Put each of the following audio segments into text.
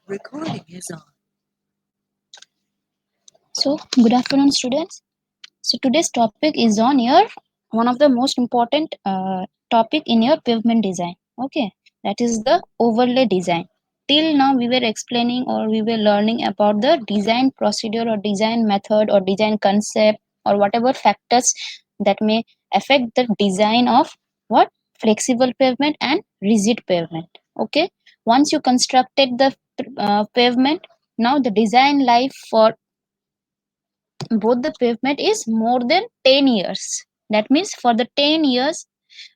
Recording is on. So, good afternoon, students. So, today's topic is on your one of the most important topic in your pavement design. Okay, that is the overlay design. Till now, we were explaining or we were learning about the design procedure or design method or design concept or whatever factors that may affect the design of what flexible pavement and rigid pavement. Okay, once you constructed the pavement, now the design life for both the pavement is more than 10 years. That means for the 10 years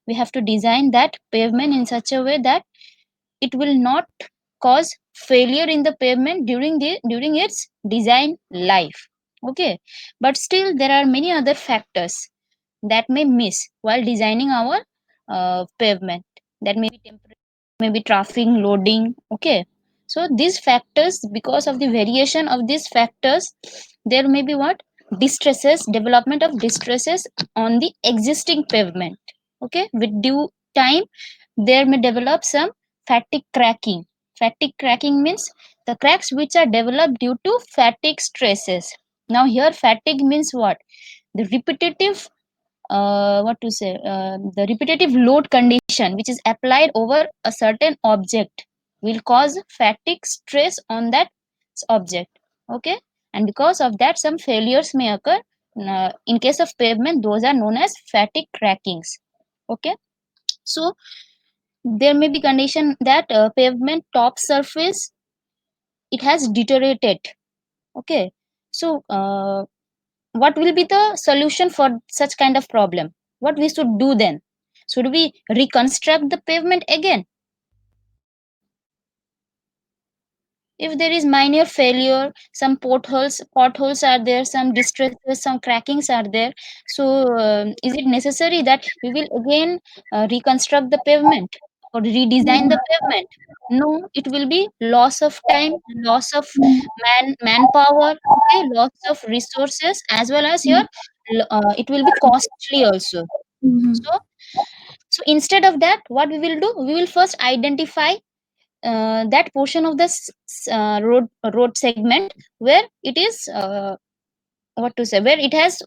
we have to design that pavement in such a way that it will not cause failure in the pavement during its design life. Okay, but still there are many other factors that may miss while designing our pavement. That may be temporary, maybe traffic loading. Okay, so these factors, because of the variation of these factors, there may be what distresses, development of distresses on the existing pavement. Okay, with due time there may develop some fatigue cracking. Fatigue cracking means the cracks which are developed due to fatigue stresses. Now here fatigue means what? The repetitive what to say the repetitive load condition which is applied over a certain object will cause fatigue stress on that object. Okay, and because of that some failures may occur. In case of pavement, those are known as fatigue crackings. Okay, so there may be condition that pavement top surface it has deteriorated. Okay, so what will be the solution for such kind of problem? What we should do then? Should we reconstruct the pavement again? If there is minor failure, some potholes are there, some distresses, some crackings are there, so is it necessary that we will again reconstruct the pavement or redesign the pavement? No, it will be loss of time, loss of manpower. Okay, loss of resources, as well as your it will be costly also. Mhm. So so instead of that, what we will do, we will first identify that portion of the road segment where it is what to say, where it has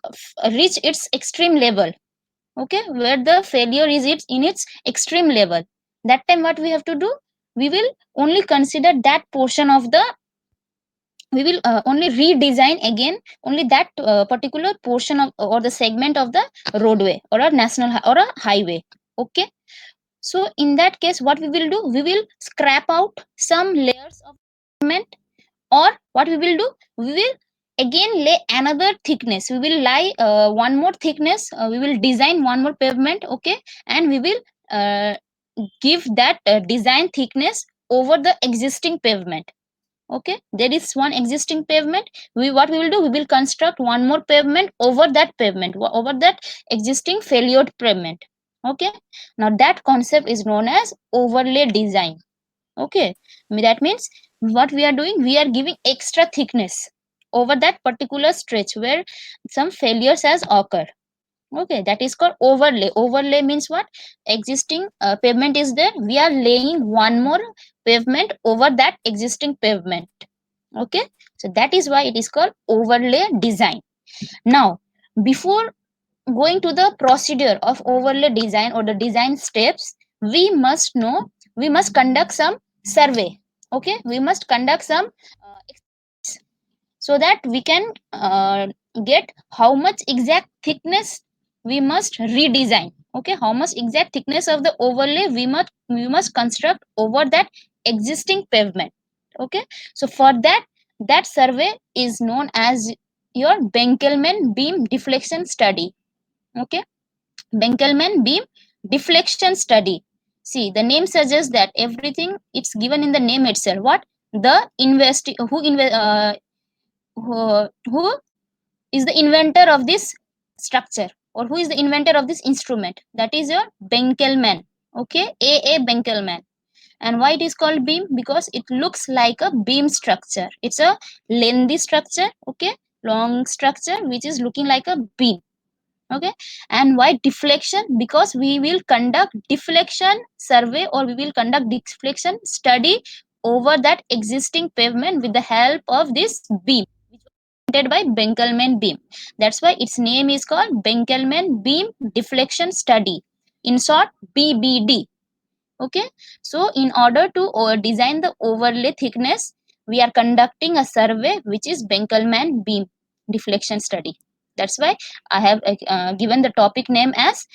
reached its extreme level. Okay, where the failure is in its extreme level. That time what we have to do, we will only consider that portion of the, we will only redesign again only that particular portion of or the segment of the roadway or a or a highway. Okay, so in that case what we will do, we will scrap out some layers of cement, or what we will do, we will again lay another thickness, we will lie one more thickness, we will design one more pavement. Okay, and we will uh, give that design thickness over the existing pavement. Okay, there is one existing pavement, we what we will do, we will construct one more pavement over that pavement, over that existing failured pavement. Okay, now that concept is known as overlay design. Okay, that means what we are doing, we are giving extra thickness over that particular stretch where some failures has occurred. Okay, that is called overlay. Overlay means what? Existing pavement is there, we are laying one more pavement over that existing pavement. Okay, so that is why it is called overlay design. Now, before going to the procedure of overlay design or the design steps, we must know, we must conduct some survey. Okay, we must conduct some so that we can get how much exact thickness we must redesign. Okay, how much exact thickness of the overlay we must construct over that existing pavement. Okay, so for that, that survey is known as your Benkelman beam deflection study. Okay, Benkelman beam deflection study. See, the name suggests that everything it's given in the name itself. What the who is the inventor of this structure, or who is the inventor of this instrument? That is your Benkelman. Okay, A. Benkelman. And why it is called beam? Because it looks like a beam structure. It's a lengthy structure. Okay, long structure which is looking like a beam. Okay, and why deflection? Because we will conduct deflection survey, or we will conduct deflection study over that existing pavement with the help of this beam, which was invented by Benkelman beam. That's why its name is called Benkelman beam deflection study, in short BBD. Okay, so in order to design the overlay thickness, we are conducting a survey which is Benkelman beam deflection study. That's why I have given the topic name as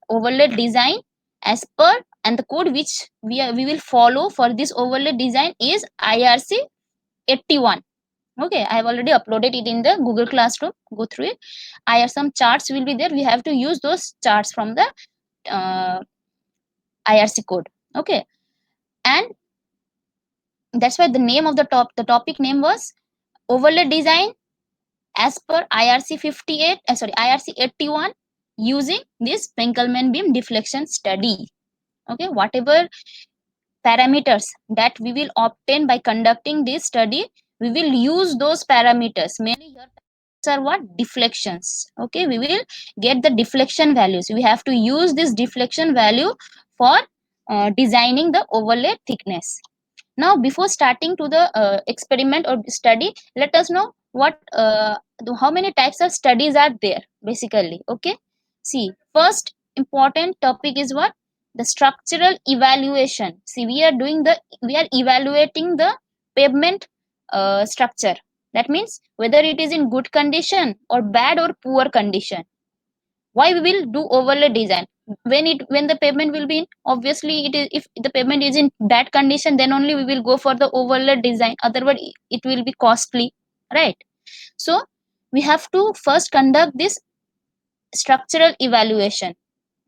overlay design as per, and the code which we will follow for this overlay design is IRC 81. Okay, I have already uploaded it in the Google Classroom. Go through it. I have some charts will be there. We have to use those charts from the uh, IRC code. Okay, and that's why the name of the topic name was overlay design as per IRC 58, IRC 81, using this Benkelman beam deflection study. Okay, whatever parameters that we will obtain by conducting this study, we will use those parameters. Mainly here are what? Deflections. Okay, we will get the deflection values. We have to use this deflection value for designing the overlay thickness. Now, before starting to the experiment or study, let us know how many types of studies are there basically. Okay, see, first important topic is what? The structural evaluation. See, we are evaluating the pavement structure. That means whether it is in good condition or bad or poor condition. Why we will do overlay design? When the pavement will be in, obviously it is, if the pavement is in bad condition, then only we will go for the overlay design, otherwise it will be costly, right? So we have to first conduct this structural evaluation.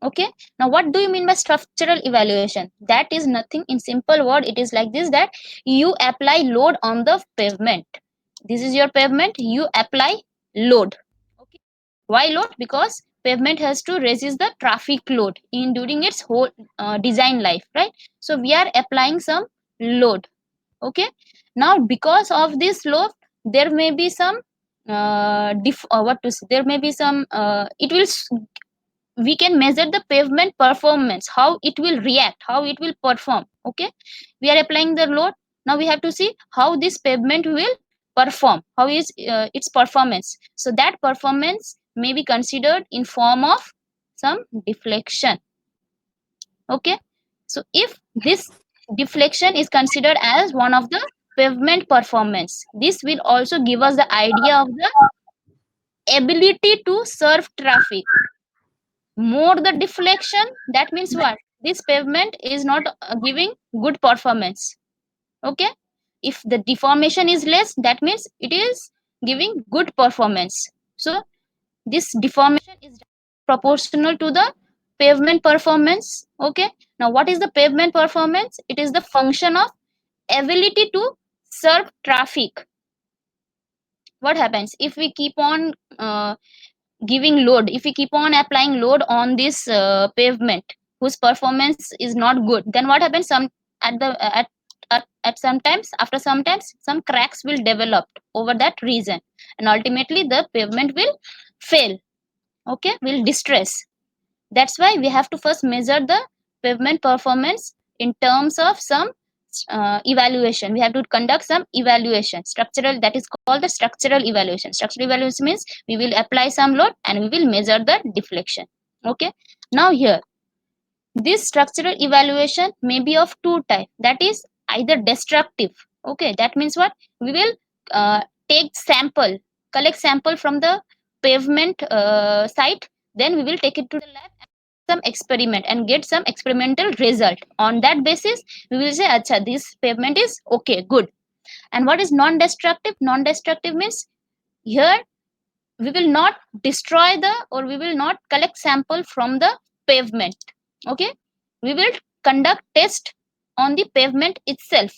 Okay, now what do you mean by structural evaluation? That is nothing, in simple word it is like this, that you apply load on the pavement. This is your pavement, you apply load. Okay, why load? Because pavement has to resist the traffic load in during its whole design life, right? So we are applying some load. Okay, now because of this load, there may be some there may be some we can measure the pavement performance, how it will react, how it will perform. Okay, we are applying the load. Now we have to see how this pavement will perform, how is its performance. So that performance may be considered in form of some deflection. Okay, so if this deflection is considered as one of the pavement performance, this will also give us the idea of the ability to serve traffic. More the deflection, that means what? This pavement is not giving good performance. Okay, if the deformation is less, that means it is giving good performance. So this deformation is proportional to the pavement performance. Okay, now what is the pavement performance? It is the function of ability to serve traffic. What happens if we keep on giving load, if we keep on applying load on this pavement whose performance is not good, then what happens? Some at the at sometimes, after sometimes, some cracks will develop over that region, and ultimately the pavement will fail. Okay, will distress. That's why we have to first measure the pavement performance in terms of some evaluation. We have to conduct some evaluation, structural, that is called the structural evaluation. Structural evaluation means we will apply some load and we will measure the deflection. Okay, now here this structural evaluation may be of two type, that is either destructive. Okay, that means what? We will take sample, collect sample from the pavement site, then we will take it to the lab, some experiment and get some experimental result. On that basis we will say, acha, this pavement is okay, good. And what is non-destructive? Non-destructive means here we will not destroy the, or we will not collect sample from the pavement. Okay, we will conduct test on the pavement itself,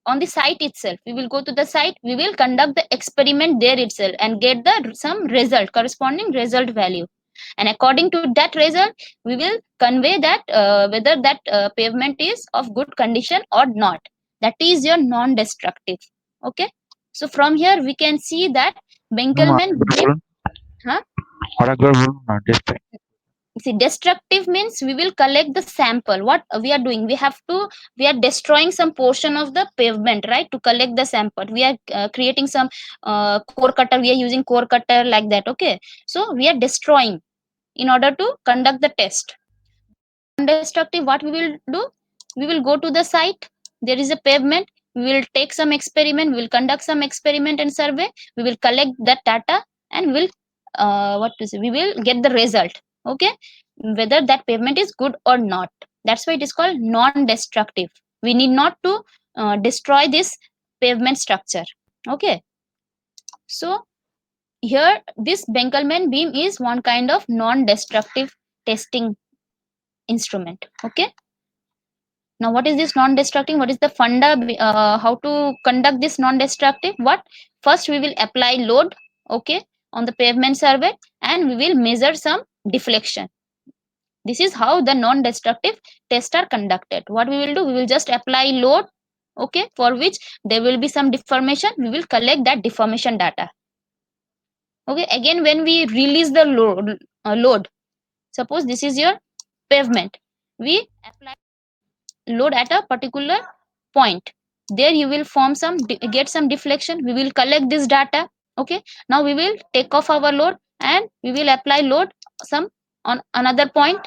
on the site itself. We will go to the site, we will conduct the experiment there itself and get the some result, corresponding result value, and according to that result we will convey that whether that pavement is of good condition or not. That is your non-destructive. Okay, so from here we can see that ma'am Benkelman আরেকবার beam, বলুন, huh? আরেকবার বলুন না, display. See, destructive means we will collect the sample. What we are doing, we are destroying some portion of the pavement, right, to collect the sample. We are creating some core cutter, we are using core cutter like that. Okay, so we are destroying in order to conduct the test. Destructive, what we will do, we will go to the site, there is a pavement, we will take some experiment, we will conduct some experiment and survey, we will collect that data, and we will what to say, we will get the result. Okay, whether that pavement is good or not. That's why it is called non-destructive. We need not to destroy this pavement structure. Okay, so here this Benkelman beam is one kind of non-destructive testing instrument. Okay, now what is this non-destructive, what is the funda, how to conduct this non-destructive? What, first we will apply load, okay, on the pavement survey, and we will measure some deflection. This is how the non-destructive tests are conducted. What we will do, we will just apply load, okay, for which there will be some deformation, we will collect that deformation data. Okay, again when we release the load, suppose this is your pavement, we apply load at a particular point, there you will form some get some deflection, we will collect this data. Okay, now we will take off our load and we will apply load some on another point.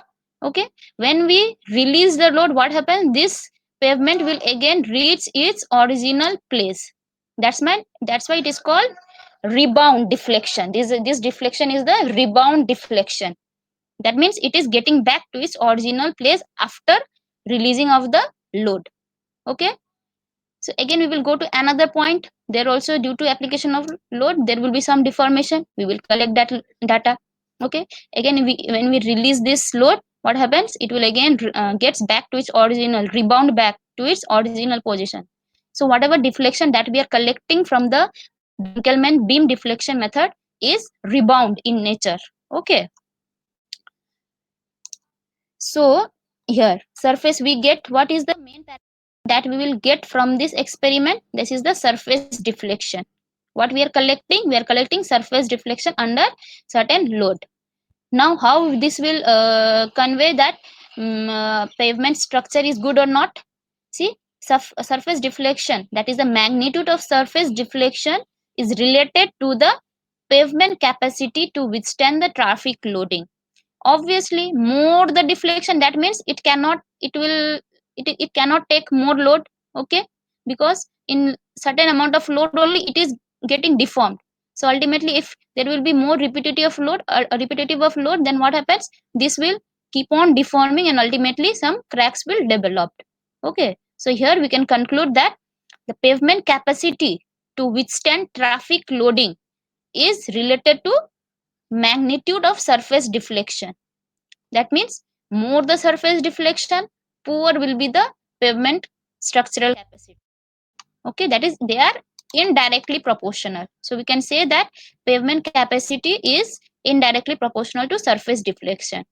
Okay, when we release the load, what happens, this pavement will again reach its original place. That's why it is called rebound deflection. This deflection is the rebound deflection. That means it is getting back to its original place after releasing of the load. Okay, so again we will go to another point, there also due to application of load there will be some deformation, we will collect that data. Okay, again when we release this load, what happens, it will again gets back to its original, rebound back to its original position. So whatever deflection that we are collecting from the Benkelman beam deflection method is rebound in nature. Okay, so here surface we get, what is the main that we will get from this experiment, this is the surface deflection. What we are collecting, we are collecting surface deflection under certain load. Now how this will convey that pavement structure is good or not? See, surface deflection, that is the magnitude of surface deflection, is related to the pavement capacity to withstand the traffic loading. Obviously more the deflection, that means it cannot take more load. Okay, because in certain amount of load only it is getting deformed. So ultimately if there will be more repetitive of load, then what happens, this will keep on deforming and ultimately some cracks will develop. Okay, so here we can conclude that the pavement capacity to withstand traffic loading is related to magnitude of surface deflection. That means more the surface deflection, poor will be the pavement structural capacity. Okay, that is they are indirectly proportional. So we can say that pavement capacity is indirectly proportional to surface deflection.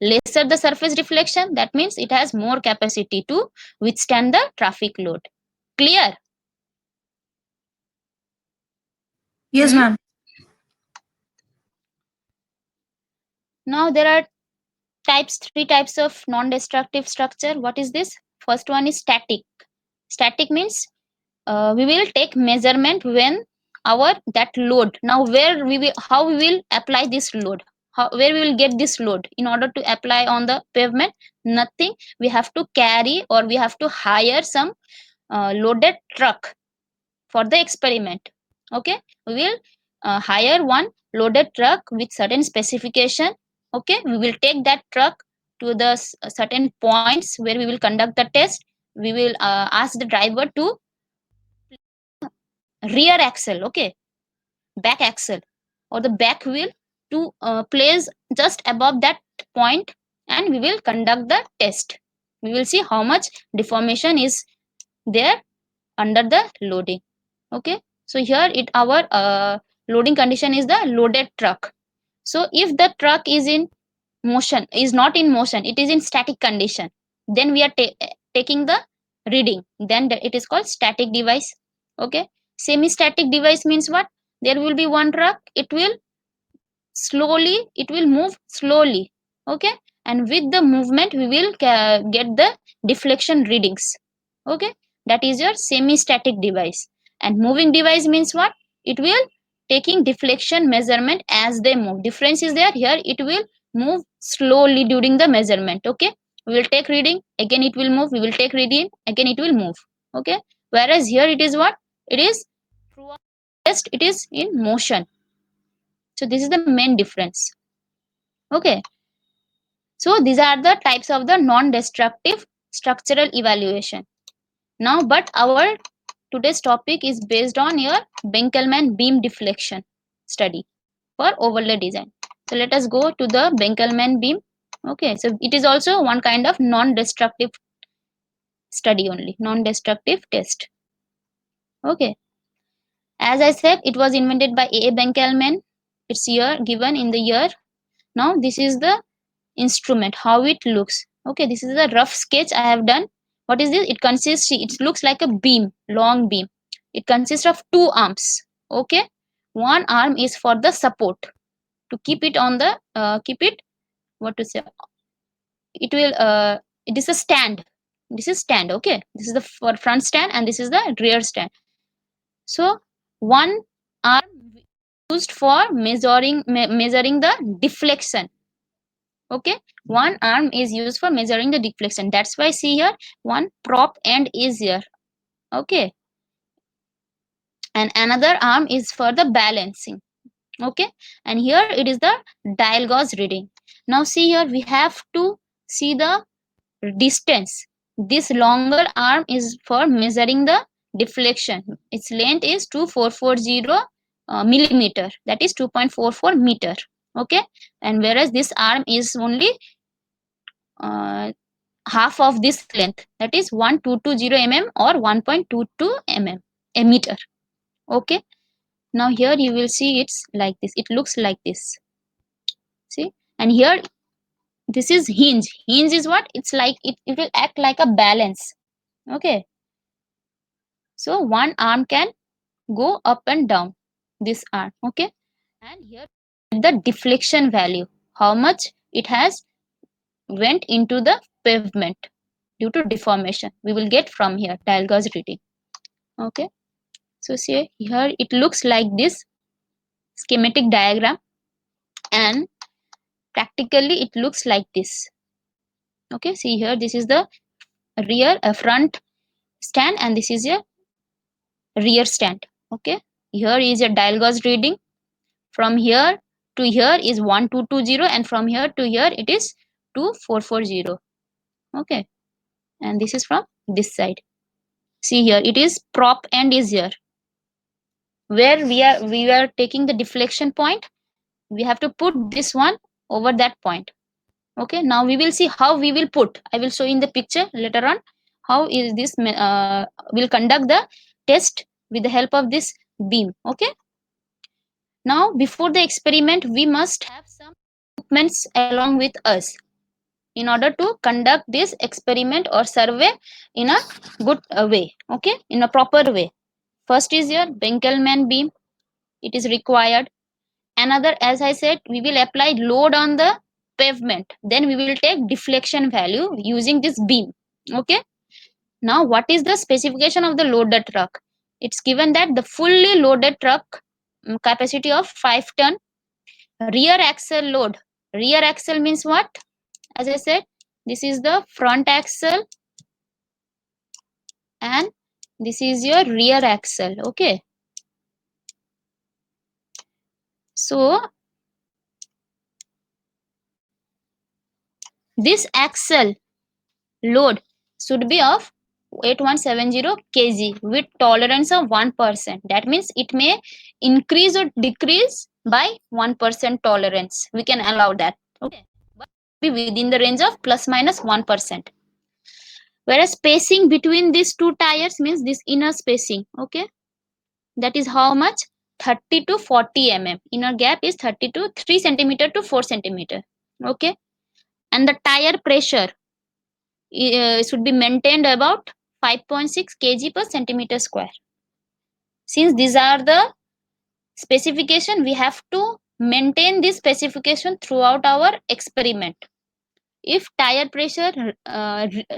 Lesser the surface deflection, that means it has more capacity to withstand the traffic load. Clear? Yes, Hmm? ma'am. Now there are three types of non-destructive structure. What is this? First one is static. Static means we will take measurement when our that load, now where we will, how we will apply this load, where we will get this load in order to apply on the pavement, nothing, we have to carry or we have to hire some loaded truck for the experiment. Okay, we will hire one loaded truck with certain specification. Okay, we will take that truck to the certain points where we will conduct the test. We will ask the driver to rear axle, okay, back axle or the back wheel to place just above that point, and we will conduct the test. We will see how much deformation is there under the loading. Okay, so here it our loading condition is the loaded truck. So if the truck is in motion, is not in motion, it is in static condition, then we are taking the reading, then it is called static device. Okay, semi static device means what, there will be one truck, it will move slowly. Okay, and with the movement we will get the deflection readings. Okay, that is your semi static device. And moving device means what? It will taking deflection measurement as they move. Difference is there. Here it will move slowly during the measurement. Okay, we will take reading, again it will move, we will take reading, again it will move. Okay, whereas here it is what? It is throughout test it is in motion. So this is the main difference. Okay, so these are the types of the non-destructive structural evaluation. Now, but our today's topic is based on your Benkelman beam deflection study for overlay design. So let us go to the Benkelman beam. Okay, so it is also one kind of non-destructive study only, non-destructive test. Okay, as I said, it was invented by A. Benkelman. Its year given in the year. Now this is the instrument, how it looks. Okay, this is a rough sketch I have done. What is this? It consists, it looks like a beam, long beam. It consists of two arms. Okay, one arm is for the support, to keep it on the keep it, what to say, it will it is a stand. This is stand. Okay, this is the for front stand and this is the rear stand. So one arm used for measuring the deflection. Okay, one arm is used for measuring the deflection. That's why see here one prop end is here. Okay, and another arm is for the balancing. Okay, and here it is the dial gauge reading. Now see here we have to see the distance. This longer arm is for measuring the deflection. Its length is 2440 millimeter, that is 2.44 meter. Okay, and whereas this arm is only half of this length, that is 1220 mm or 1.22 mm a meter. Okay, now here you will see it's like this, it looks like this. See, and here this is hinge is what? It's like it will act like a balance. Okay, so one arm can go up and down, this arm. Okay, and here the deflection value, how much it has went into the pavement due to deformation, we will get from here dial gauge reading. Okay, so see here it looks like this schematic diagram, and practically it looks like this. Okay, see here this is the front stand and this is a rear stand. Okay, here is a dial gauge reading. From here to here is 1220 and from here to here it is 2440. Okay, and this is from this side. See here it is prop end is here, where we are taking the deflection point, we have to put this one over that point. Okay, now we will see how we will put, I will show in the picture later on how is this will conduct the test with the help of this beam. Okay, now before the experiment we must have some equipments along with us in order to conduct this experiment or survey in a good way. Okay, in a proper way. First is your Benkelman beam, it is required. Another, as I said, we will apply load on the pavement, then we will take deflection value using this beam. Okay, now what is the specification of the loaded truck? It's given that the fully loaded truck capacity of 5 ton, rear axle load. Rear axle means what? As I said, this is the front axle and this is your rear axle. Okay, so this axle load should be of 8170 kg with tolerance of 1%. That means it may increase or decrease by 1% tolerance. We can allow that. Okay, but be within the range of plus minus 1%. Whereas spacing between these two tires means this inner spacing. Okay, that is how much? 30 to 40 mm. Inner gap is 30 to 3 centimeter to 4 centimeter. Okay, and the tire pressure should be maintained about 5.6 kg per centimeter square. Since these are the specification, we have to maintain this specification throughout our experiment. if tire pressure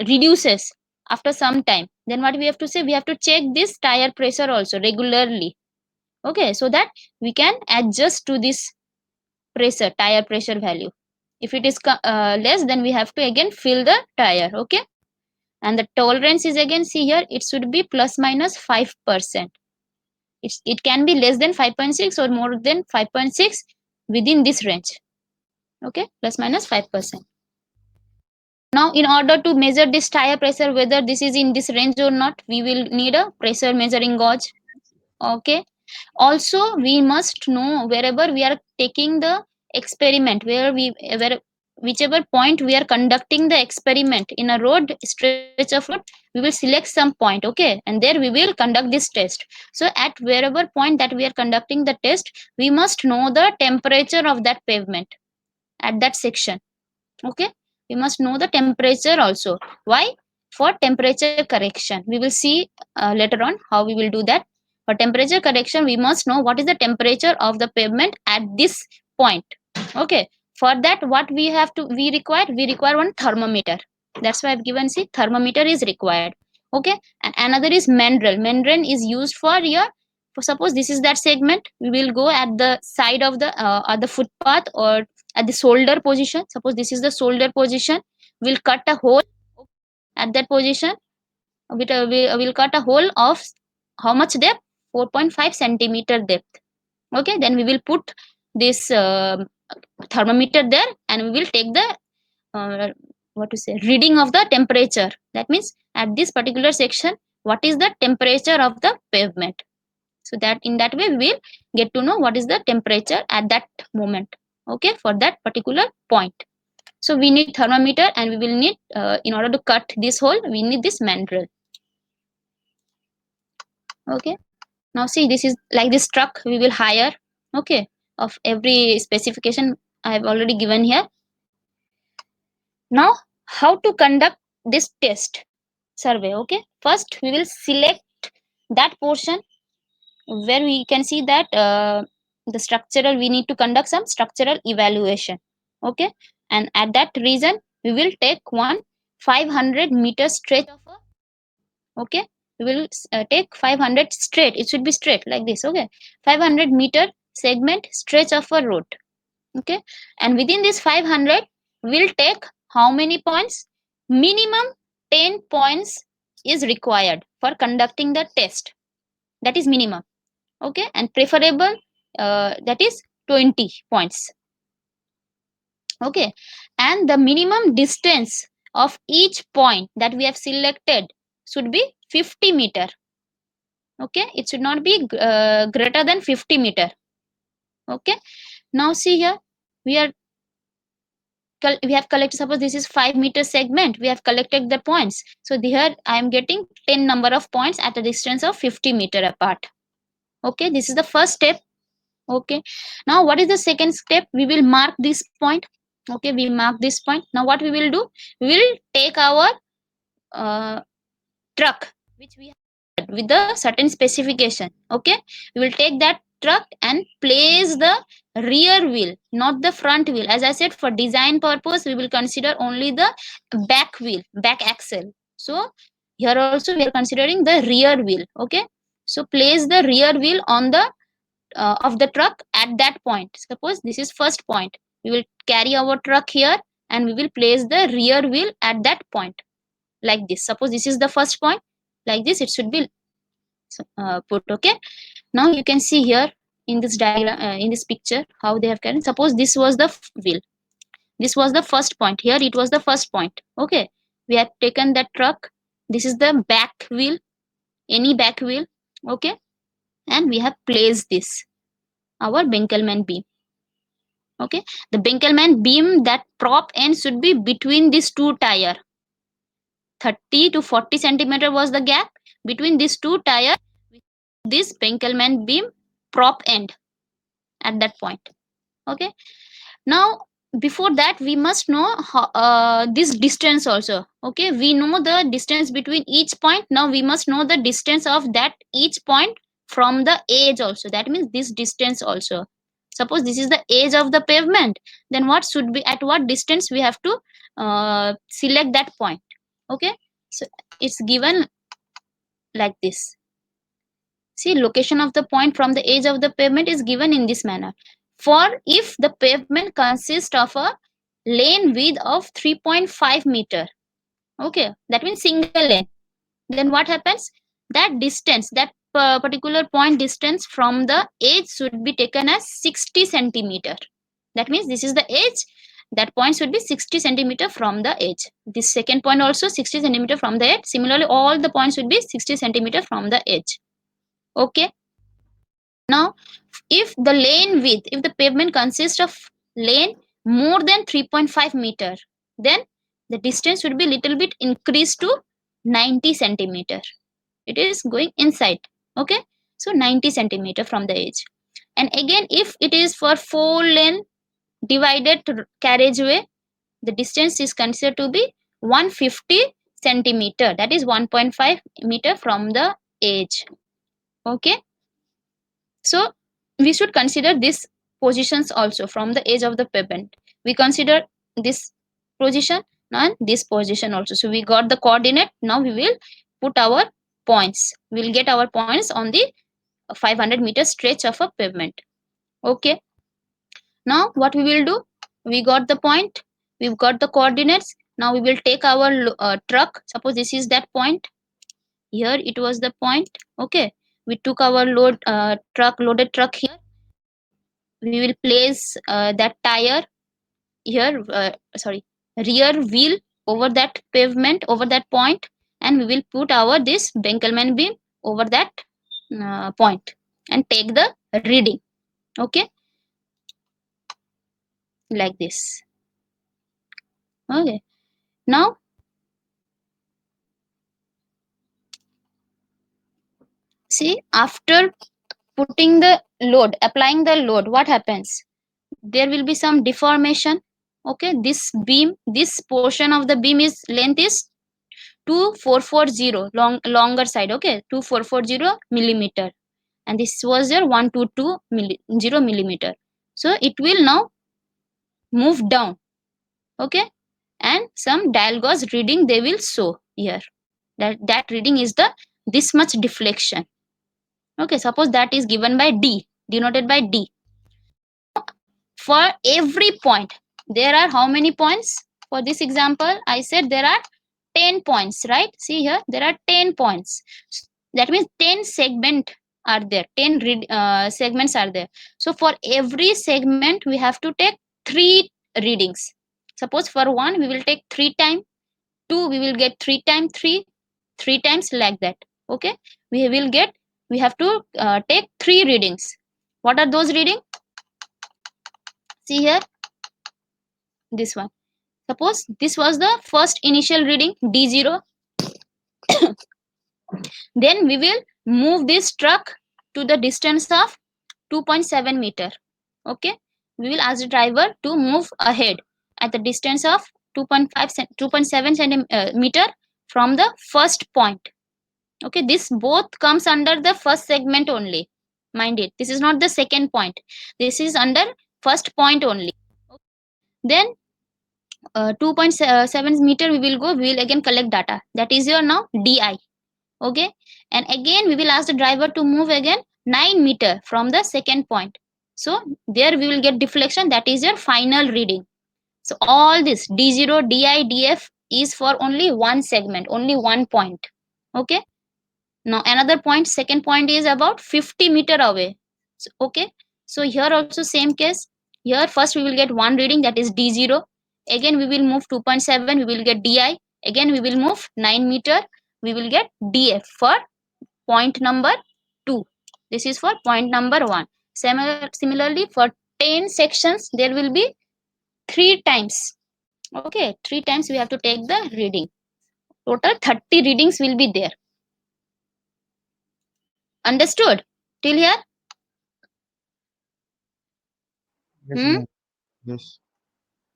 reduces after some time, then what we have to say, we have to check this tire pressure also regularly. Okay, so that we can adjust to this pressure, tire pressure value. If it is less, then we have to again fill the tire. Okay, and the tolerance is, again, see here, it should be plus minus 5%. It can be less than 5.6 or more than 5.6, within this range. Okay, plus minus 5%. Now, in order to measure this tire pressure, whether this is in this range or not, we will need a pressure measuring gauge. Okay, also we must know, wherever we are taking the experiment, where whichever point we are conducting the experiment in a road, stretch of road, we will select some point. Okay, and there we will conduct this test. So at wherever point that we are conducting the test, we must know the temperature of that pavement at that section. Okay, we must know the temperature also. Why? For temperature correction. We will see later on how we will do that. For temperature correction, we must know what is the temperature of the pavement at this point. Okay, for that, what we require one thermometer. That's why I've given, see, thermometer is required. Okay, and another is mandrel. Mandrel is used for your, for suppose this is that segment, we will go at the side of the footpath, or at the shoulder position. Suppose this is the shoulder position, we'll cut a hole at that position. We'll cut a hole of how much depth? 4.5 centimeter depth. Okay, then we will put this thermometer there, and we will take the what to say, reading of the temperature. That means at this particular section, what is the temperature of the pavement. So that in that way, we will get to know what is the temperature at that moment. Okay, for that particular point. So we need thermometer, and we will need, in order to cut this hole, we need this mandrel. Okay, now see, this is like this truck we will hire. Okay, of every specification I have already given here. Now, how to conduct this test survey? Okay, first we will select that portion where we can see that the structural, we need to conduct some structural evaluation. Okay, and at that region, we will take one 500-meter stretch of a, okay, we will take 500 straight, it should be straight like this. Okay, 500-meter segment stretch of a road. Okay, and within this 500, we'll take how many points? Minimum 10 points is required for conducting the test. That is minimum. Okay, and preferable, that is 20 points. Okay, and the minimum distance of each point that we have selected should be 50 meter. Okay, it should not be greater than 50 meter. Okay, now see here, we have collected, suppose this is 5-meter segment, we have collected the points. So here I am getting 10 number of points at a distance of 50 meter apart. Okay, this is the first step. Okay, now what is the second step? We will mark this point. Okay, we mark this point. Now what we will do, we will take our truck which we have with the certain specification. Okay, we will take that truck and place the rear wheel, not the front wheel. As I said, for design purpose, we will consider only the back wheel, back axle. So here also we are considering the rear wheel. Okay, so place the rear wheel on the of the truck at that point. Suppose this is first point, we will carry our truck here, and we will place the rear wheel at that point like this. Suppose this is the first point, like this it should be put. Okay, now you can see here in this diagram, in this picture, how they have carried. Suppose this was the wheel, this was the first point, here it was the first point. Okay, we have taken that truck, this is the back wheel, any back wheel. Okay, and we have placed this, our Benkelman beam. Okay, the Benkelman beam, that prop end should be between these two tire. 30 to 40 centimeter was the gap between these two tires. This Benkelman beam prop end at that point. Okay, now before that we must know this distance also. Okay, we know the distance between each point. Now we must know the distance of that each point from the edge also. That means this distance also. Suppose this is the edge of the pavement, then what should be, at what distance we have to select that point. Okay, so it's given like this. See, location of the point from the edge of the pavement is given in this manner. For if the pavement consists of a lane width of 3.5 meter, okay, that means single lane, then what happens? That distance, that particular point distance from the edge should be taken as 60 centimeter. That means this is the edge, that point should be 60 centimeter from the edge. This second point also 60 centimeter from the edge. Similarly, all the points should be 60 centimeter from the edge. Okay. Now, if the lane width, if the pavement consists of lane more than 3.5 meter, then the distance would be little bit increased to 90 centimeter. It is going inside. Okay, so 90 centimeter from the edge. And again, if it is for 4-lane divided carriageway, the distance is considered to be 150 centimeter, that is 1.5 meter from the edge. Okay, so we should consider these positions also from the edge of the pavement. We consider this position and this position also. So we got the coordinate. Now we will put our points. We will get our points on the 500 meter stretch of a pavement. Okay. Now what we will do? We got the point. We've got the coordinates. Now we will take our truck. Suppose this is that point. Here it was the point. Okay. We took our loaded truck here. We will place that tire here, rear wheel over that pavement, over that point, and we will put our this Benkelman beam over that point and take the reading. Okay, like this. Okay, now see, after putting the load, applying the load, what happens? There will be some deformation. Okay, this beam, this portion of the beam is length is 2440, longer side. Okay, 2440 millimeter, and this was your 122 millimeter. So it will now move down. Okay, and some dial gauge reading they will show here. That reading is the this much deflection. Okay, suppose that is given by D, denoted by D. For every point, there are how many points? For this example, I said there are 10 points, right? See here, there are 10 points. That means 10 segments are there, 10 segments are there. So for every segment, we have to take 3 readings. Suppose for 1, we will take 3 times, 2, we will get 3 times 3, 3 times like that. Okay, we have to take 3 readings. What are those readings? See here, this one. Suppose this was the first initial reading, D0. Then we will move this truck to the distance of 2.7 meter. Okay, we will ask the driver to move ahead at the distance of 2.7 centimeter from the first point. Okay, this both comes under the first segment only. Mind it, this is not the second point. This is under first point only. Then 2.7 meter we will go. We will again collect data. That is your now DI. Okay, and again we will ask the driver to move again 9 meter from the second point. So there we will get deflection. That is your final reading. So all this D0, DI, DF is for only one segment, only one point. Okay, now another point, second point is about 50 meter away. So, okay, so here also same case. Here first we will get one reading, that is D0. Again we will move 2.7, we will get DI. Again we will move 9 meter, we will get DF for point number 2. This is for point number 1. Similarly for 10 sections there will be 3 times. Okay, 3 times we have to take the reading. Total 30 readings will be there. Understood till here? Yes, ma'am. Yes.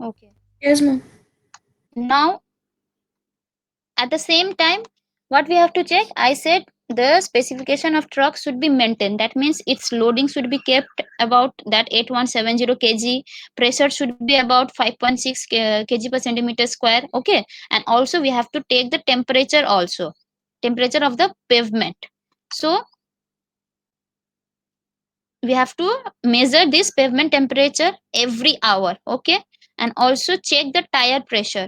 Okay. Yes, ma'am. Now, at the same time, what we have to check? I said the specification of truck should be maintained. That means its loading should be kept about that 8170 kg, pressure should be about 5.6 kg per centimeter square. Okay, and also we have to take the temperature also, temperature of the pavement. So we have to measure this pavement temperature every hour. Okay, and also check the tire pressure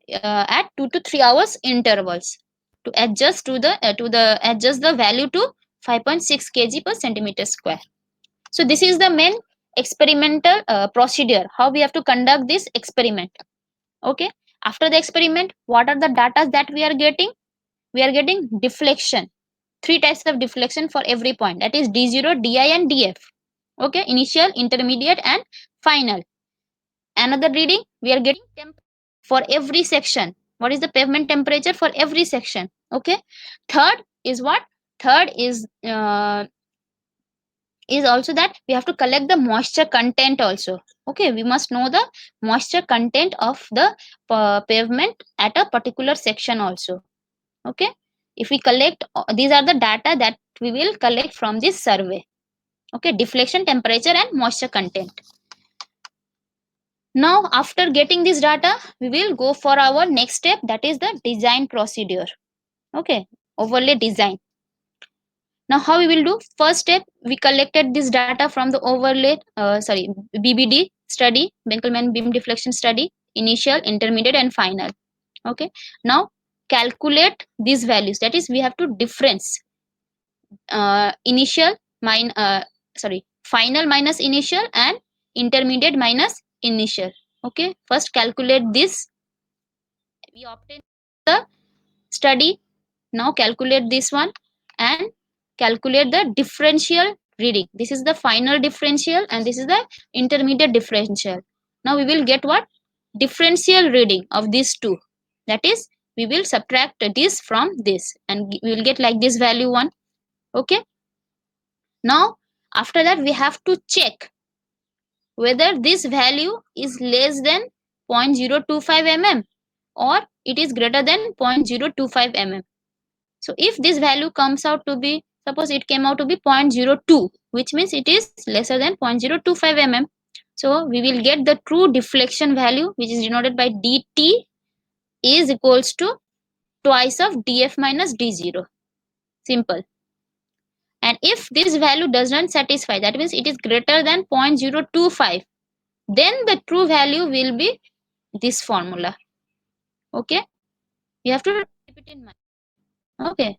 at 2 to 3 hours intervals to adjust to the adjust the value to 5.6 kg per centimeter square. So this is the main experimental procedure, how we have to conduct this experiment. Okay, after the experiment, what are the data that we are getting? We are getting deflection, three types of deflection for every point, that is d0, di and df. Okay, initial, intermediate and final. Another reading, we are getting temp for every section. What is the pavement temperature for every section? Okay, third is what? Third is also that we have to collect the moisture content also. Okay, we must know the moisture content of the pavement at a particular section also. Okay, if we collect these are the data that we will collect from this survey. Okay, deflection, temperature and moisture content. Now after getting this data, we will go for our next step, that is the design procedure. Okay, overlay design. Now how we will do? First step, we collected this data from the overlay BBD study, Benkelman beam deflection study, initial, intermediate and final. Okay, now calculate these values, that is we have to difference initial final minus initial and intermediate minus initial. Okay, first calculate this. We obtain the study. Now calculate this one and calculate the differential reading. This is the final differential and this is the intermediate differential. Now we will get what? Differential reading of these two. That is, we will subtract this from this and we will get like this value 1. Okay. Now after that we have to check whether this value is less than 0.025 mm or it is greater than 0.025 mm. So if this value comes out to be, suppose it came out to be 0.02, which means it is lesser than 0.025 mm. So we will get the true deflection value, which is denoted by dt is equals to twice of df minus d0. Simple. And if this value does not satisfy, that means it is greater than 0.025, then the true value will be this formula. Okay, you have to keep it in mind. Okay,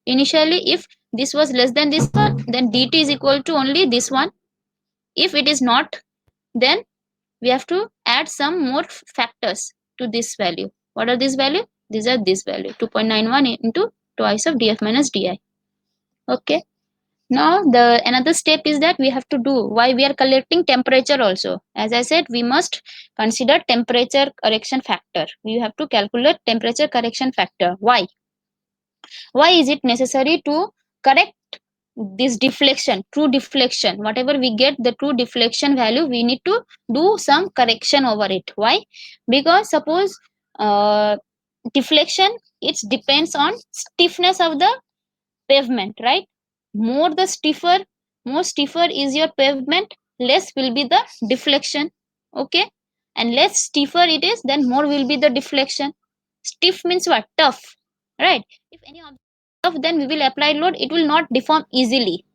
initially if this was less than this one, then dt is equal to only this one. If it is not, then we have to add some more factors to this value. What are these value? These are this value, 2.91 into twice of df minus di. Okay, now the another step is that we have to do, why we are collecting temperature also. As I said, we must consider temperature correction factor. We have to calculate temperature correction factor. Why is it necessary to correct this deflection, true deflection? Whatever we get the true deflection value, we need to do some correction over it. Why? Because suppose deflection, it depends on stiffness of the pavement, right? More stiffer is your pavement, less will be the deflection. Okay, and less stiffer it is, then more will be the deflection. Stiff means what? Tough, right? If any object is tough, then we will apply load, it will not deform easily.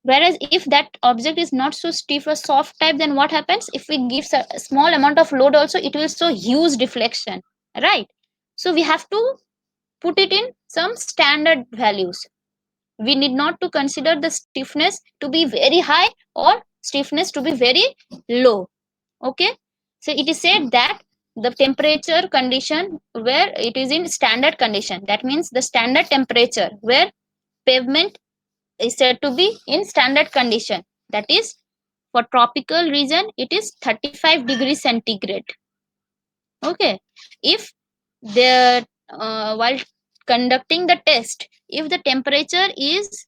Whereas if that object is not so stiff or soft type, then what happens? If we give a small amount of load also, it will show huge deflection, right? So we have to put it in some standard values. We need not to consider the stiffness to be very high or stiffness to be very low. Okay, so it is said that the temperature condition where it is in standard condition, that means the standard temperature where pavement is said to be in standard condition, that is for tropical region it is 35 degrees centigrade. Okay, if the while conducting the test, if the temperature is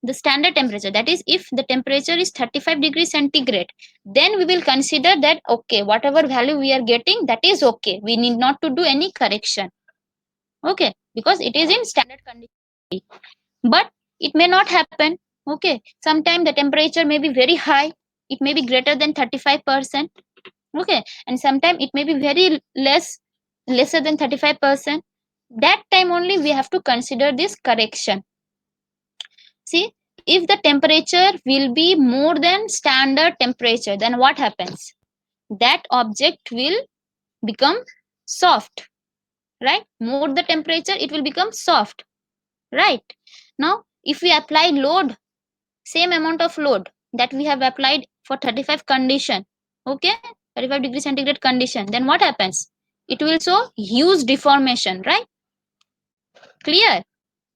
the standard temperature, that is if the temperature is 35 degrees centigrade, then we will consider that okay, whatever value we are getting, that is okay, we need not to do any correction. Okay, because it is in standard condition. But it may not happen. Okay, sometimes the temperature may be very high, it may be greater than 35%. Okay, and sometimes it may be very lesser than 35%. That time only we have to consider this correction. See, if the temperature will be more than standard temperature, then what happens? That object will become soft, right? More the temperature, it will become soft, right? Now if we apply load, same amount of load that we have applied for 35 condition, okay, 35 degree centigrade condition, then what happens? It will show huge deformation, right? Clear?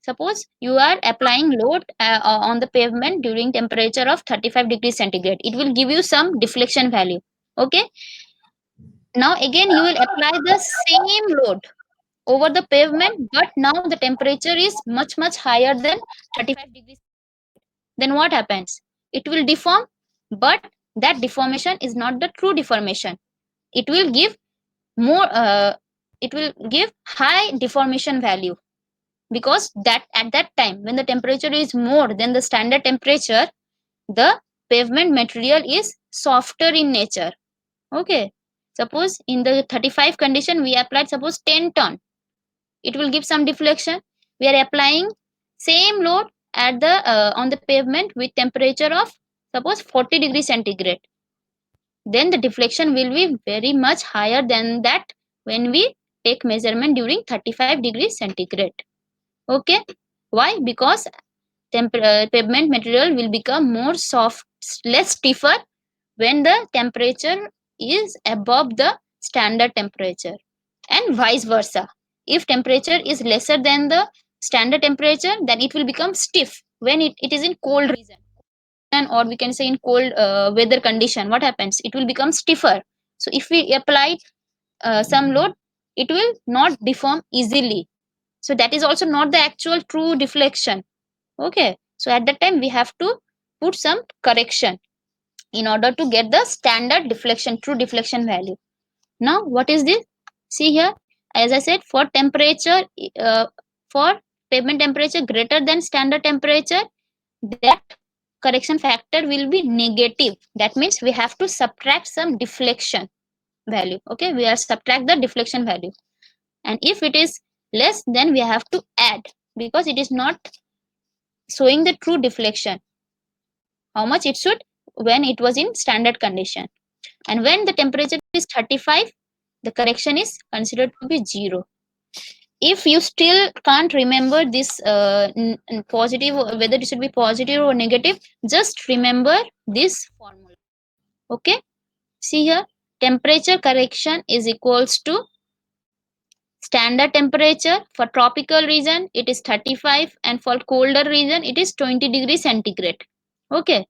Suppose you are applying load on the pavement during temperature of 35 degrees centigrade, it will give you some deflection value. Okay, now again you will apply the same load over the pavement, but now the temperature is much higher than 35 degrees. Then what happens? It will deform, but that deformation is not the true deformation. It will give more it will give high deformation value, because that at that time when the temperature is more than the standard temperature, the pavement material is softer in nature. Okay, suppose in the 35 condition we applied suppose 10 ton, it will give some deflection. We are applying same load at the on the pavement with temperature of suppose 40 degrees centigrade, then the deflection will be very much higher than that when we take measurement during 35 degrees centigrade. Okay, why? Because pavement material will become more soft, less stiffer when the temperature is above the standard temperature, and vice versa. If temperature is lesser than the standard temperature, then it will become stiff when it is in cold region, or we can say in cold weather condition. What happens? It will become stiffer. So if we apply some load, it will not deform easily. So that is also not the actual true deflection. Okay, so at that time we have to put some correction in order to get the standard deflection, true deflection value. Now what is this? See here, as I said, for temperature for pavement temperature greater than standard temperature, that correction factor will be negative. That means we have to subtract some deflection value. Okay, we are subtract the deflection value, and if it is less, then we have to add, because it is not showing the true deflection, how much it should when it was in standard condition. And when the temperature is 35, the correction is considered to be 0. If you still can't remember this positive, whether it should be positive or negative, just remember this formula. Okay, see here, temperature correction is equals to standard temperature. For tropical region it is 35, and for colder region it is 20 degrees centigrade. Okay,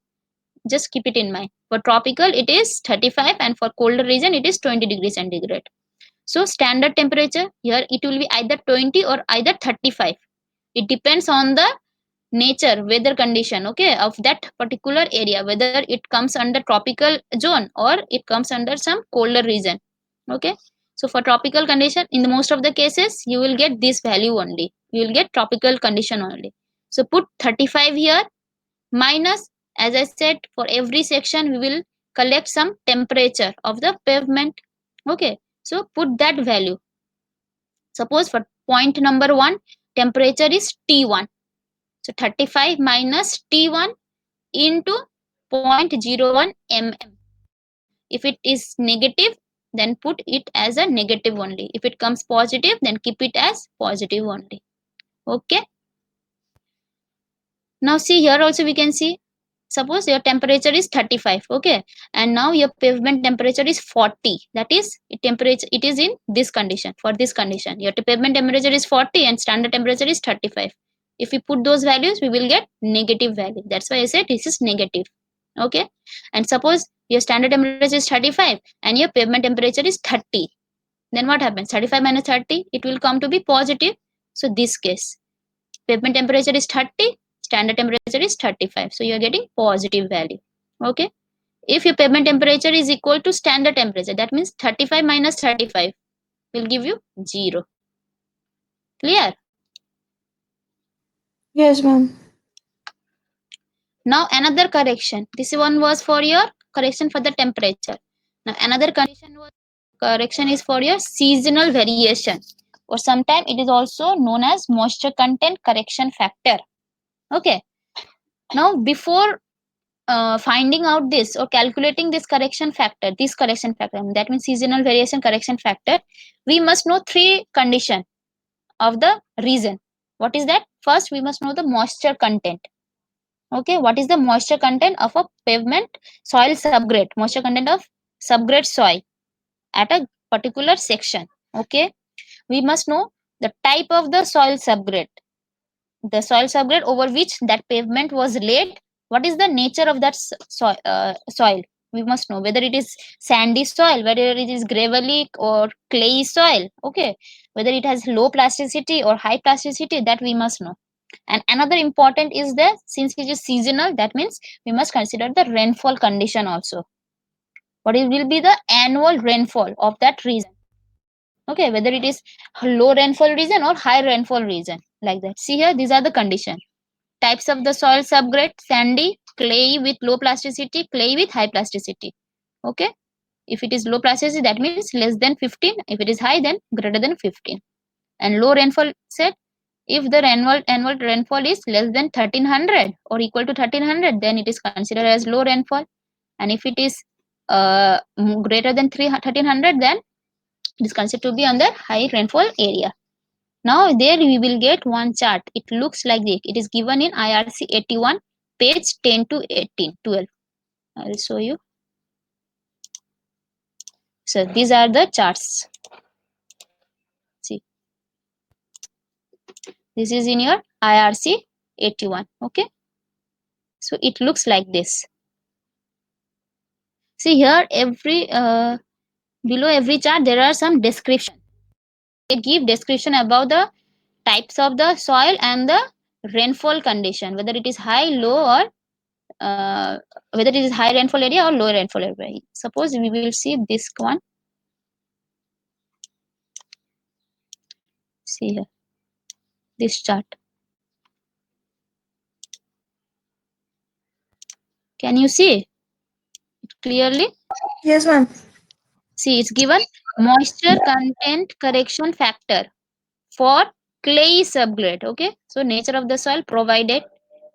just keep it in mind. For tropical it is 35, and for colder region it is 20 degrees centigrade. So standard temperature here, it will be either 20 or either 35. It depends on the nature, weather condition, okay, of that particular area, whether it comes under tropical zone or it comes under some colder region. Okay, so for tropical condition, in the most of the cases you will get this value only, you will get tropical condition only. So put 35 here, minus, as I said, for every section we will collect some temperature of the pavement. Okay, so put that value. Suppose for point number 1, temperature is T1. So 35 minus T1 into 0.01 mm. If it is negative, then put it as a negative only. If it comes positive, then keep it as positive only. Okay. Now see here also we can see, suppose your temperature is 35, okay, and now your pavement temperature is 40. That is temperature, it is in this condition. For this condition your pavement temperature is 40 and standard temperature is 35. If we put those values, we will get negative value. That's why I said this is negative. Okay, and suppose your standard temperature is 35 and your pavement temperature is 30, then what happens? 35 minus 30, it will come to be positive. So this case, pavement temperature is 30, standard temperature is 35, so you are getting positive value. Okay, if your pavement temperature is equal to standard temperature, that means 35 minus 35 will give you 0. Clear? Yes, ma'am. Now another correction. This one was for your correction for the temperature. Now another correction is for your seasonal variation, or sometimes it is also known as moisture content correction factor. Okay. Now before finding out this or calculating this correction factor, that means seasonal variation correction factor, we must know three condition of the reason. What is that? First, we must know the moisture content. Okay, what is the moisture content of a pavement soil subgrade? Moisture content of subgrade soil at a particular section. Okay, we must know the type of the soil subgrade, the soil subgrade over which that pavement was laid. What is the nature of that soil? We must know whether it is sandy soil, whether it is gravelly or clay soil. Okay, whether it has low plasticity or high plasticity, that we must know. And another important is that since it is seasonal, that means we must consider the rainfall condition also. What will be the annual rainfall of that region? Okay, whether it is low rainfall region or high rainfall region, like that. See here, these are the condition. Types of the soil subgrade: sandy, clay with low plasticity, clay with high plasticity. Okay, if it is low plasticity, that means less than 15. If it is high, then greater than 15. And low rainfall set, if the annual rainfall is less than 1300 or equal to 1300, then it is considered as low rainfall. And if it is greater than 1300, then it is considered to be under high rainfall area. Now there we will get one chart. It looks like this. It is given in IRC 81, page 10 to 18, 12. I will show you. So these are the charts. See, this is in your IRC 81. Okay. So it looks like this. See here, every below every chart there are some description. They give description about the types of the soil and the rainfall condition, whether it is high, low, or whether it is high rainfall area or low rainfall area. Suppose we will see this one. See here, this chart. Can you see it clearly? Yes, ma'am. See, it's given moisture content correction factor for clay subgrade. Okay, so nature of the soil provided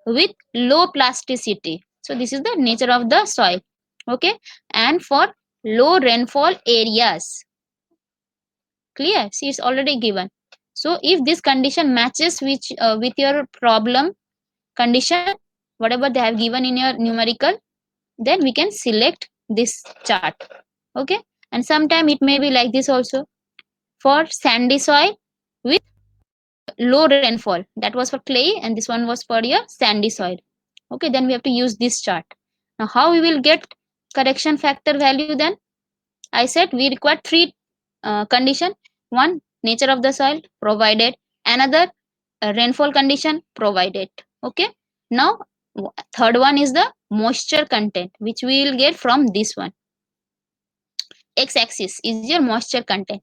with low plasticity. So this is the nature of the soil. Okay, and for low rainfall areas. Clear? See, it's already given. So if this condition matches with your problem condition, whatever they have given in your numerical, then we can select this chart. Okay, and sometime it may be like this also. For sandy soil with low rainfall, that was for clay, and this one was for your sandy soil. Okay, then we have to use this chart. Now how we will get correction factor value? Then I said we require three condition. One, nature of the soil provided. Another, rainfall condition provided. Okay, now third one is the moisture content, which we will get from this one. X-axis is your moisture content.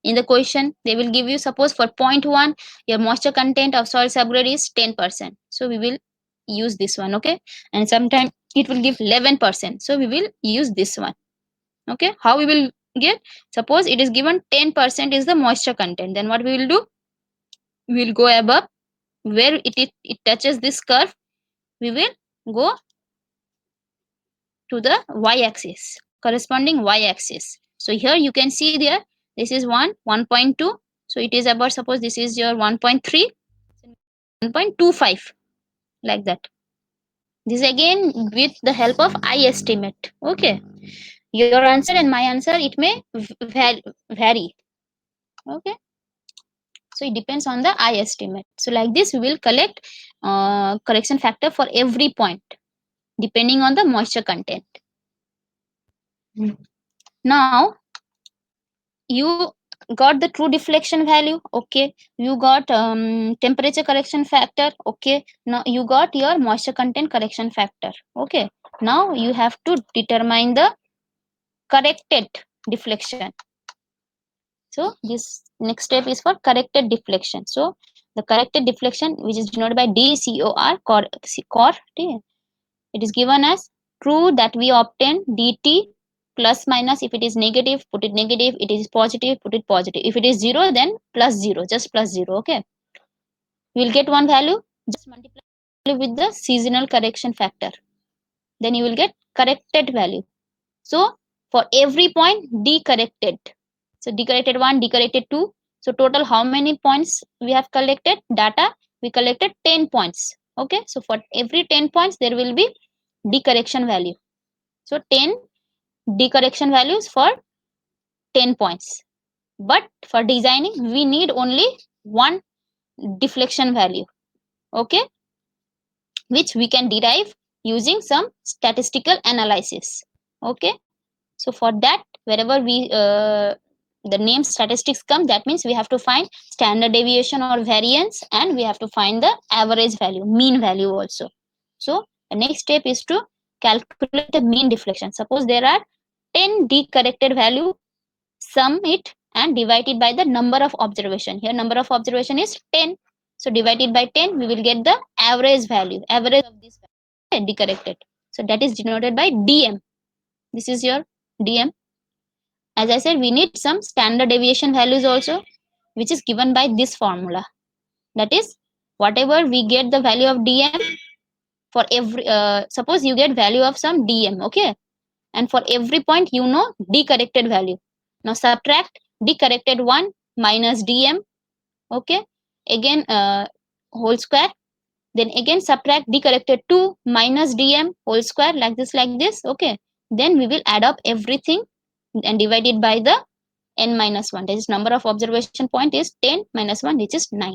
In the question, they will give you, suppose for 0.1, your moisture content of soil subgrade is 10%. So we will use this one. Okay, and sometimes it will give 11%. So we will use this one. Okay, how we will get? Suppose it is given 10% is the moisture content. Then what we will do? We will go above where it touches this curve. We will go to the y-axis, corresponding y-axis. So here you can see there, this is 1.2. So it is about, suppose this is your 1.3, 1.25, like that. This again with the help of I estimate. Okay, your answer and my answer, it may vary. Okay, so it depends on the I estimate. So like this we will collect correction factor for every point depending on the moisture content. Now you got the true deflection value. Okay, you got temperature correction factor. Okay, now you got your moisture content correction factor. Okay, now you have to determine the corrected deflection. So this next step is for corrected deflection. So The corrected deflection, which is denoted by DCOR, core, it is given as true that we obtain dt plus minus. If it is negative, put it negative. It is positive, put it positive. If it is 0, then plus 0, just plus 0. Okay, we will get one value, just multiply with the seasonal correction factor, then you will get corrected value. So for every point, d corrected. So d corrected 1, d corrected 2. So total how many points we have collected? Data, we collected 10 points. Okay, so for every 10 points there will be d correction value. So 10 d correction values for 10 points. But for designing we need only one deflection value. Okay, which we can derive using some statistical analysis. Okay, so for that, wherever we the name statistics come, that means we have to find standard deviation or variance, and we have to find the average value, mean value also. So the next step is to calculate the mean deflection. Suppose there are 10 decorrected value, sum it and divide it by the number of observation. Here number of observation is 10, so divided by 10 we will get the average value, average of this value decorrected. So that is denoted by dm. This is your dm. As I said, we need some standard deviation values also, which is given by this formula. That is, whatever we get the value of dm for every suppose you get value of some dm, okay, and for every point you know d corrected value. Now subtract d corrected 1 minus dm, okay, again whole square, then again subtract d corrected 2 minus dm whole square, like this, okay. Then we will add up everything and divide it by the n minus 1. That is number of observation point is 10 minus 1, which is 9,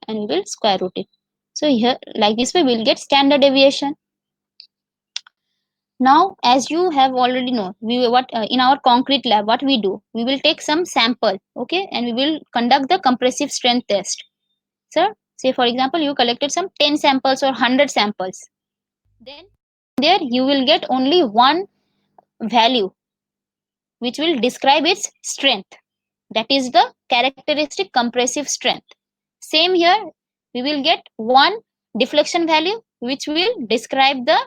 and we will square root it. So here, like this way, we will get standard deviation. Now, as you have already known, we what in our concrete lab, what we do, we will take some sample, okay, and we will conduct the compressive strength test. So, say for example, you collected some 10 samples or 100 samples. Then there you will get only one value which will describe its strength. That is the characteristic compressive strength. Same here, we will get one deflection value which will describe the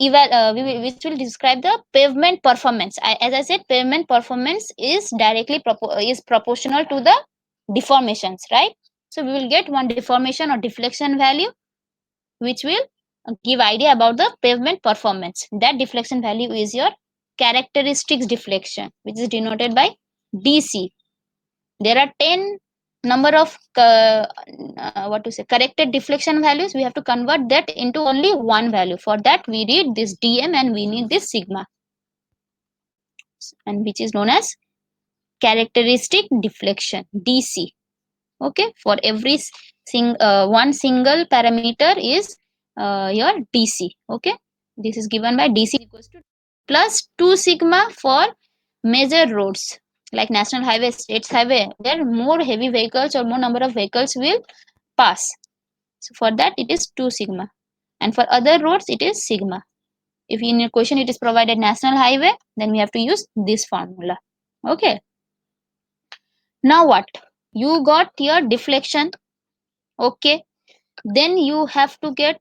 which will describe the pavement performance. As I said, pavement performance is directly proportional to the deformations, right? So we will get one deformation or deflection value which will give idea about the pavement performance. That deflection value is your characteristics deflection, which is denoted by DC. There are 10 number of corrected deflection values. We have to convert that into only one value. For that we need this dm and we need this sigma, and which is known as characteristic deflection, dc. Okay, for every one single parameter is your dc. Okay, this is given by dc equals to plus 2 sigma for major roads like national highway, states highway, where more heavy vehicles or more number of vehicles will pass. So for that it is 2 sigma, and for other roads it is sigma. If in your question it is provided national highway, then we have to use this formula. Okay, now what, you got your deflection, okay, then you have to get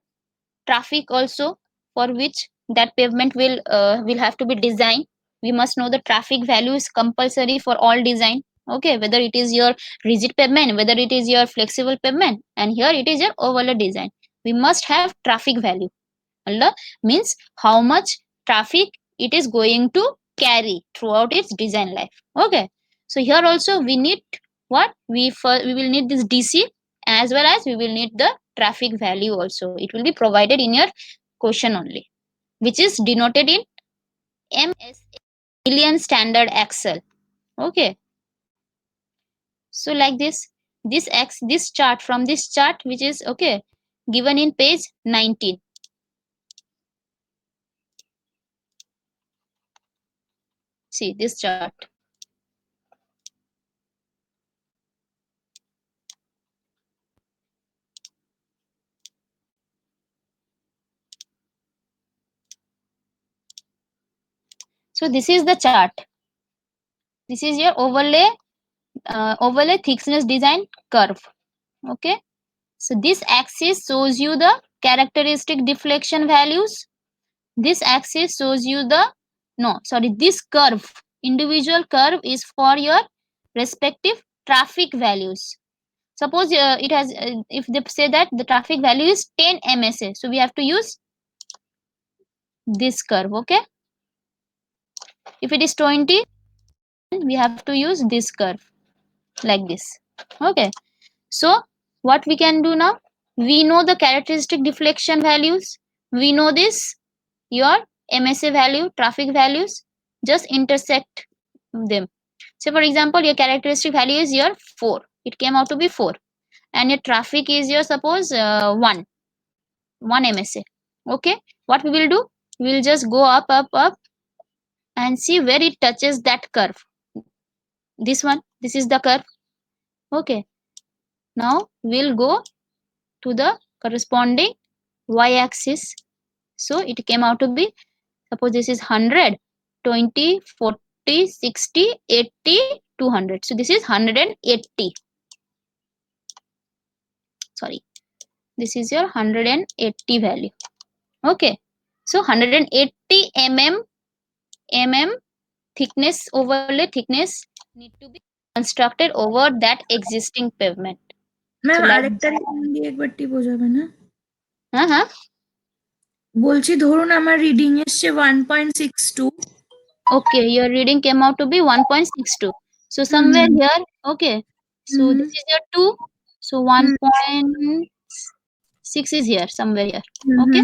traffic also, for which that pavement will have to be designed. We must know the traffic value is compulsory for all design, okay, whether it is your rigid pavement, whether it is your flexible pavement, and here it is your overlay design. We must have traffic value. Allah means how much traffic it is going to carry throughout its design life. Okay, so here also we need what, we will need this dc, as well as we will need the traffic value also. It will be provided in your question only, which is denoted in MSA, million standard axle. Okay, so like this chart, from this chart, which is okay, given in page 19. See this chart. So this is the chart. This is your overlay thickness design curve. Okay, so this axis shows you the characteristic deflection values. This axis shows you the, no, sorry, this curve, individual curve is for your respective traffic values. Suppose it has, if they say that the traffic value is 10 MSA, so we have to use this curve. Okay, if it is 20, we have to use this curve like this. Okay, so what we can do now, we know the characteristic deflection values, we know this your MSA value, traffic values, just intersect them. So for example, your characteristic value is your 4, it came out to be 4, and your traffic is your, suppose 1 MSA. Okay, what we will do, we will just go up up up and see where it touches that curve. This one, this is the curve. Okay, now we'll go to the corresponding y-axis. So it came out to be, suppose this is 100, 20, 40, 60, 80, 200. So this is 180. Sorry, this is your 180 value. Okay, so 180 mm thickness, overlay thickness need to be constructed over that existing pavement. Ma'am So like, আরেকটা reading দিয়ে একবার টিপ যাবে না? হ্যাঁ, বলছি ধরুন আমার reading এসছে 1.62. okay, your reading came out to be 1.62. So somewhere here, okay, so this is your 2, so 1.6 is here, somewhere here. Okay,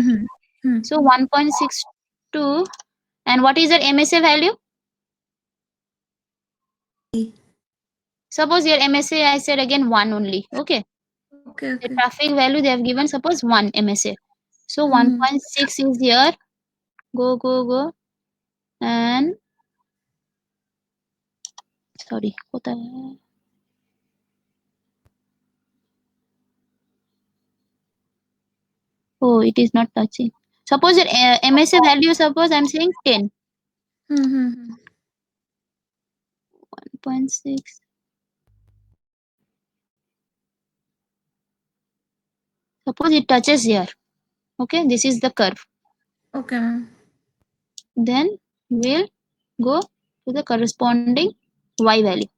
so 1.62, and what is your MSA value? Suppose your MSA, I said again 1 only. Okay, Okay, the okay. traffic value they have given, suppose 1 MSA, so 1.6 is here. Go and sorry, কোথায়? Oh, it is not touching. Suppose your MSA value, suppose I'm saying 10. 1.6. Suppose it touches here. Okay, this is the curve. Okay, ma'am. Then we'll go to the corresponding y value.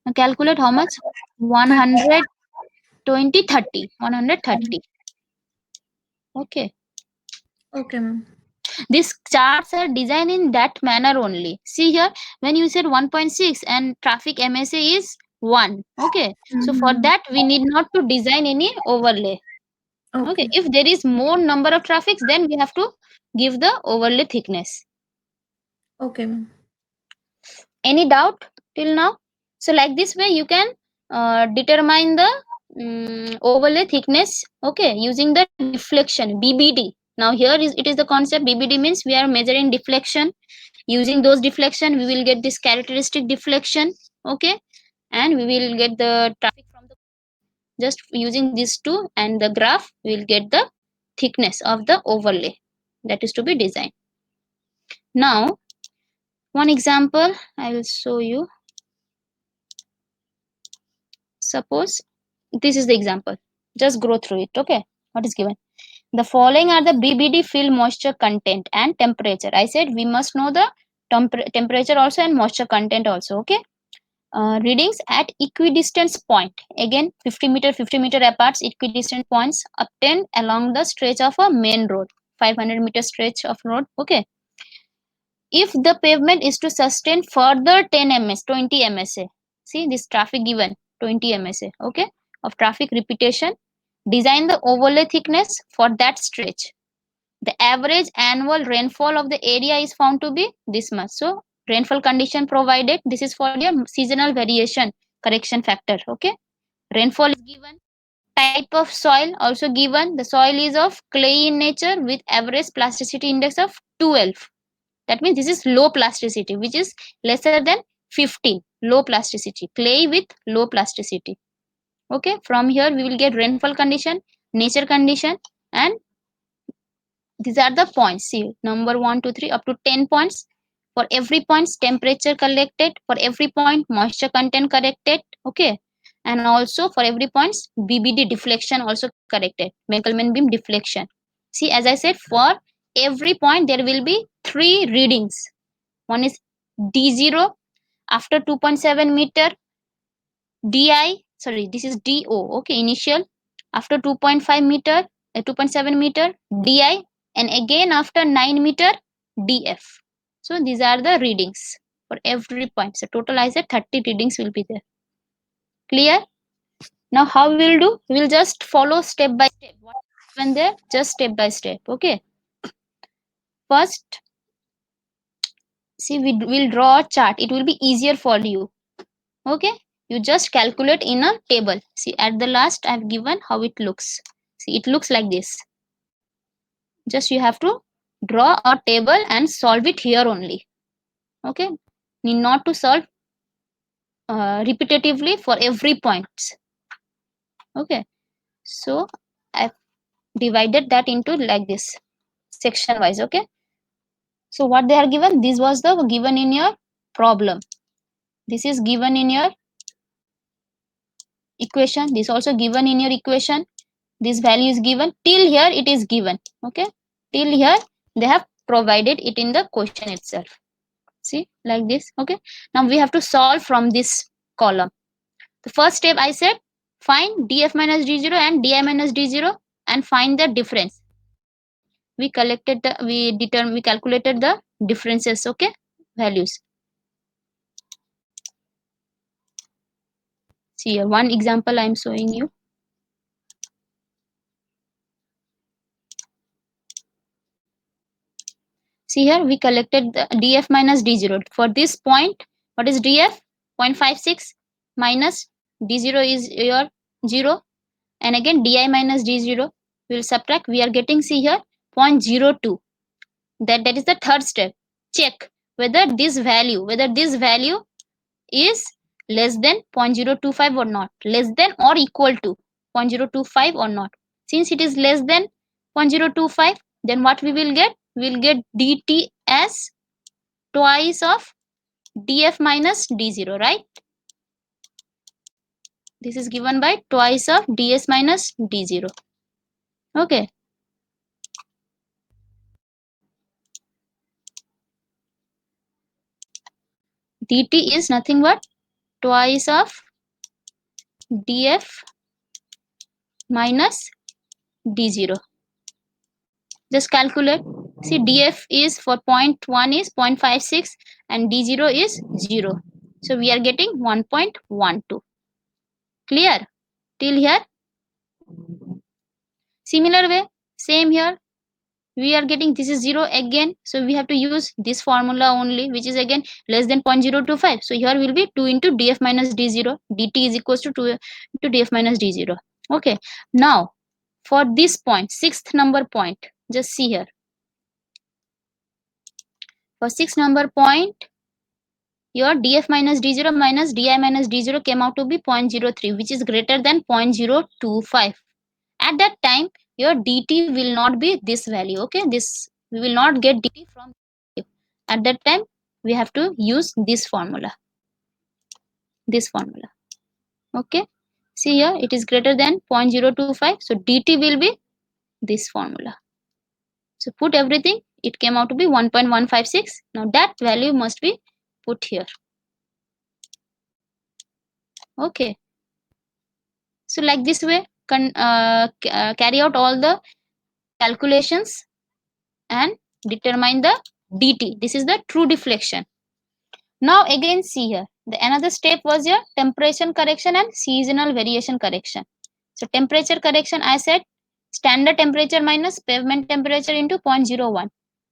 Now calculate how much? 120, 30. 130. Okay. Okay, ma'am. These charts are designed in that manner only. See here, when you said 1.6 and traffic MSA is 1. Okay, so for that we need not to design any overlay. Okay, if there is more number of traffics, then we have to give the overlay thickness. Okay, ma'am. Any doubt till now? So like this way you can determine the overlay thickness, okay, using the deflection, BBD. Now here is, it is the concept, BBD means we are measuring deflection. Using those deflection we will get this characteristic deflection. Okay, and we will get the traffic from the, just using these two and the graph we will get the thickness of the overlay that is to be designed. Now one example I will show you. Suppose this is the example, just go through it. Okay, what is given? The following are the BBD field moisture content and temperature. I said we must know the temperature also and moisture content also. Okay, readings at equidistant point, again 50 meter apart, equidistant points obtained along the stretch of a main road, 500-meter stretch of road. Okay, if the pavement is to sustain further 10 ms, 20 MSA, see this traffic given 20 MSA, okay, of traffic repetition, design the overlay thickness for that stretch. The average annual rainfall of the area is found to be this much. So rainfall condition provided, this is for your seasonal variation correction factor. Okay, rainfall is given, type of soil also given, the soil is of clay in nature with average plasticity index of 12. That means this is low plasticity, which is lesser than 15. Low plasticity, clay with low plasticity. Okay, from here we will get rainfall condition, nature condition, and these are the points. See, number 1, 2, 3 up to 10 points. For every point temperature collected, for every point moisture content corrected. Okay, and also for every points BBD deflection also corrected, Benkelman beam deflection. See, as I said, for every point there will be 3 readings. One is D0 after 2.7 meter, this is DO, okay, initial after 2.5 meter, 2.7 meter, DI, and again after 9 meter, DF. So these are the readings for every point. So total I said 30 readings will be there. Clear? Now how we will do? We will just follow step by step. What happened there? Just step by step. Okay. First, see, we will draw a chart. It will be easier for you. Okay. You just calculate in a table. See, at the last I have given how it looks. See, it looks like this. Just you have to draw a table and solve it here only. Okay. Need not to solve repetitively for every point. Okay. So I've divided that into like this, section wise. Okay. So what they are given, this was the given in your problem. This is given in your equation. This also given in your equation. This value is given. Till here it is given. Okay. Till here they have provided it in the question itself. See, like this. Okay. Now we have to solve from this column. The first step I said, find df minus d0 and di minus d0 and find the difference. We calculated the differences. Okay, values. See here, one example I am showing you. See here, we collected the df minus d0 for this point. What is df? 0.56 minus d0 is your 0, and again di minus d0 we will subtract. We are getting, see here, 0.02. That is the third step. Check whether this value is less than 0.025 or not, less than or equal to 0.025 or not. Since it is less than 0.025, then what we will get? We will get dt as twice of df minus d0, right? This is given by twice of ds minus d0. Okay. Dt is nothing but twice of df minus d0. Just calculate. See, df is for 0.1 is 0.56 and d0 is 0. So we are getting 1.12. Clear? Till here? Similar way, same here. We are getting, this is 0 again. So we have to use this formula only, which is again less than 0.025. So here will be 2 into df minus d0. dt is equals to 2 into df minus d0. Okay. Now, for this point, 6th number point, just see here. For 6th number point, your df minus d0 minus di minus d0 came out to be 0.03, which is greater than 0.025. At that time, your dt will not be this value. Okay, this we will not get dt from. At that time, we have to use this formula. This formula. Okay, see here, it is greater than 0.025. So dt will be this formula. So put everything. It came out to be 1.156. Now that value must be put here. Okay. So like this way, carry out all the calculations and determine the dt. This is the true deflection. Now again see here, the another step was your temperature correction and seasonal variation correction. So temperature correction, I said standard temperature minus pavement temperature into 0.01.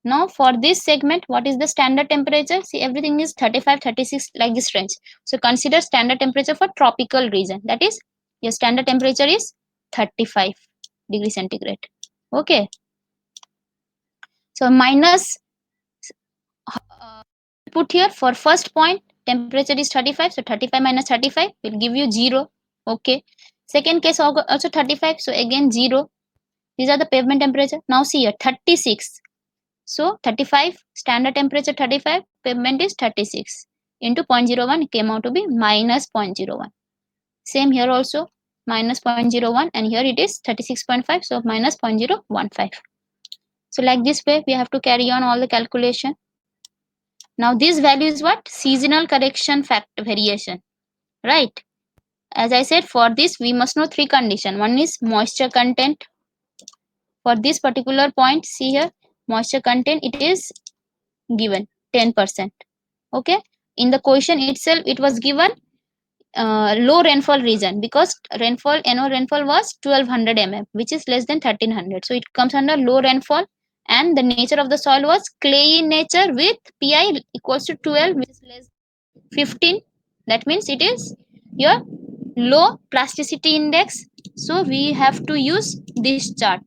Now for this segment, what is the standard temperature? See, everything is 35, 36 like this range. So consider standard temperature for tropical region. That is, your standard temperature is 35 degrees centigrade. Okay. So minus, put here for first point, temperature is 35. So 35 minus 35 will give you 0. Okay. Second case also 35. So again 0. These are the pavement temperature. Now see here, 36. So 35, standard temperature 35, pavement is 36. Into 0.01 came out to be minus 0.01. Same here also, minus 0.01, and here it is 36.5, so minus 0.015. So like this way we have to carry on all the calculation. Now this value is what? Seasonal correction factor variation, right? As I said, for this we must know three conditions. One is moisture content. For this particular point, see here, moisture content, it is given 10%. Okay, in the question itself it was given low rainfall region, because rainfall, annual rainfall was 1200 mm, which is less than 1300, so it comes under low rainfall. And the nature of the soil was clay in nature with pi equals to 12, which is less 15. That means it is your low plasticity index. So we have to use this chart.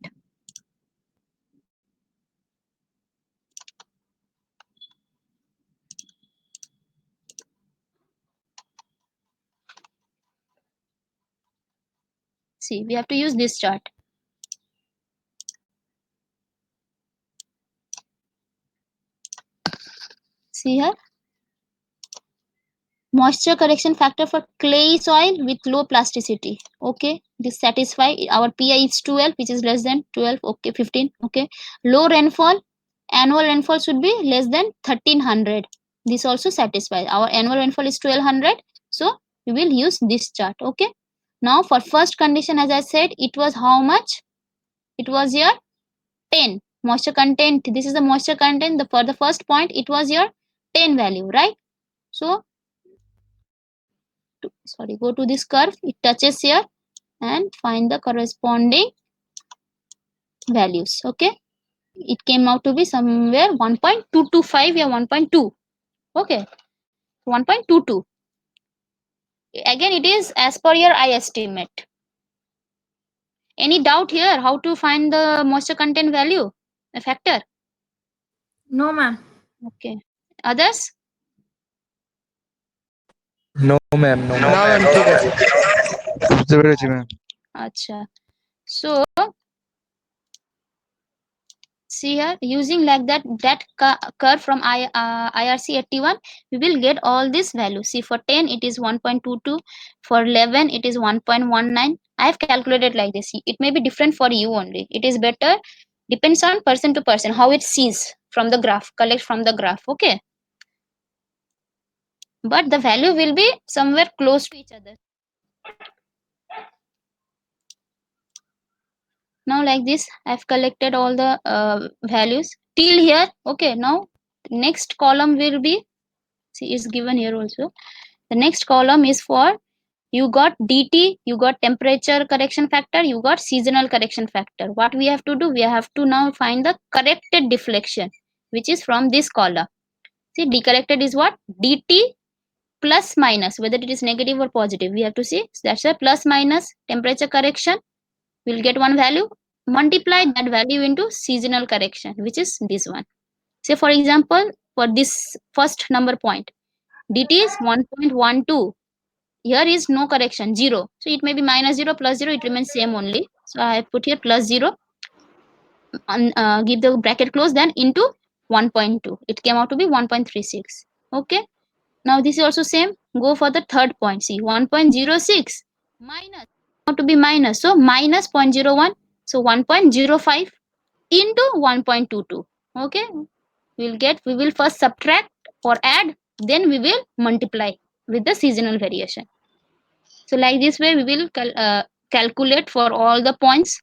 See, we have to use this chart. See here, moisture correction factor for clay soil with low plasticity. Okay, this satisfy. Our pi is 12, which is less than 12. Okay, 15. Okay, low rainfall, annual rainfall should be less than 1300. This also satisfies. Our annual rainfall is 1200, so we will use this chart. Okay, now for first condition, as I said, it was how much? It was your 10 moisture content. This is the moisture content. For the first point, it was your 10 value, right? So sorry, go to this curve, it touches here, and find the corresponding values. Okay, it came out to be somewhere 1.225 or 1.2. Okay, 1.22. Again, it is as per your eye estimate. Any doubt here how to find the moisture content value, a factor? No, ma'am. Okay, others? No, ma'am. No, ना ma'am. Ma'am ठीक है বুঝতে পেরেছি ma'am. Acha. So see here, using like that curve from IRC 81, we will get all these values. See, for 10 it is 1.22, for 11 it is 1.19. I have calculated like this. It may be different for you only. It is better, depends on person to person how it sees from the graph, collect from the graph. Okay, but the value will be somewhere close to each other. Now like this, I've collected all the values till here. Okay, now next column will be, see, is given here also. The next column is for, you got dt, you got temperature correction factor, you got seasonal correction factor. What we have to do, we have to now find the corrected deflection, which is from this column. See, decorrected is what? dt plus minus, whether it is negative or positive, we have to see. So that's a plus minus temperature correction. We'll get one value, multiply that value into seasonal correction, which is this one. Say for example, for this first number point, dt is 1.12. Here is no correction, 0. So it may be minus 0 plus 0, it remains same only. So I put here plus 0, and give the bracket close, then into 1.2. It came out to be 1.36. Okay, now this is also same. Go for the third point. See, 1.06 minus, out to be minus, so minus 0.01. So 1.05 into 1.22. Okay, we will first subtract or add, then we will multiply with the seasonal variation. So like this way we will calculate for all the points.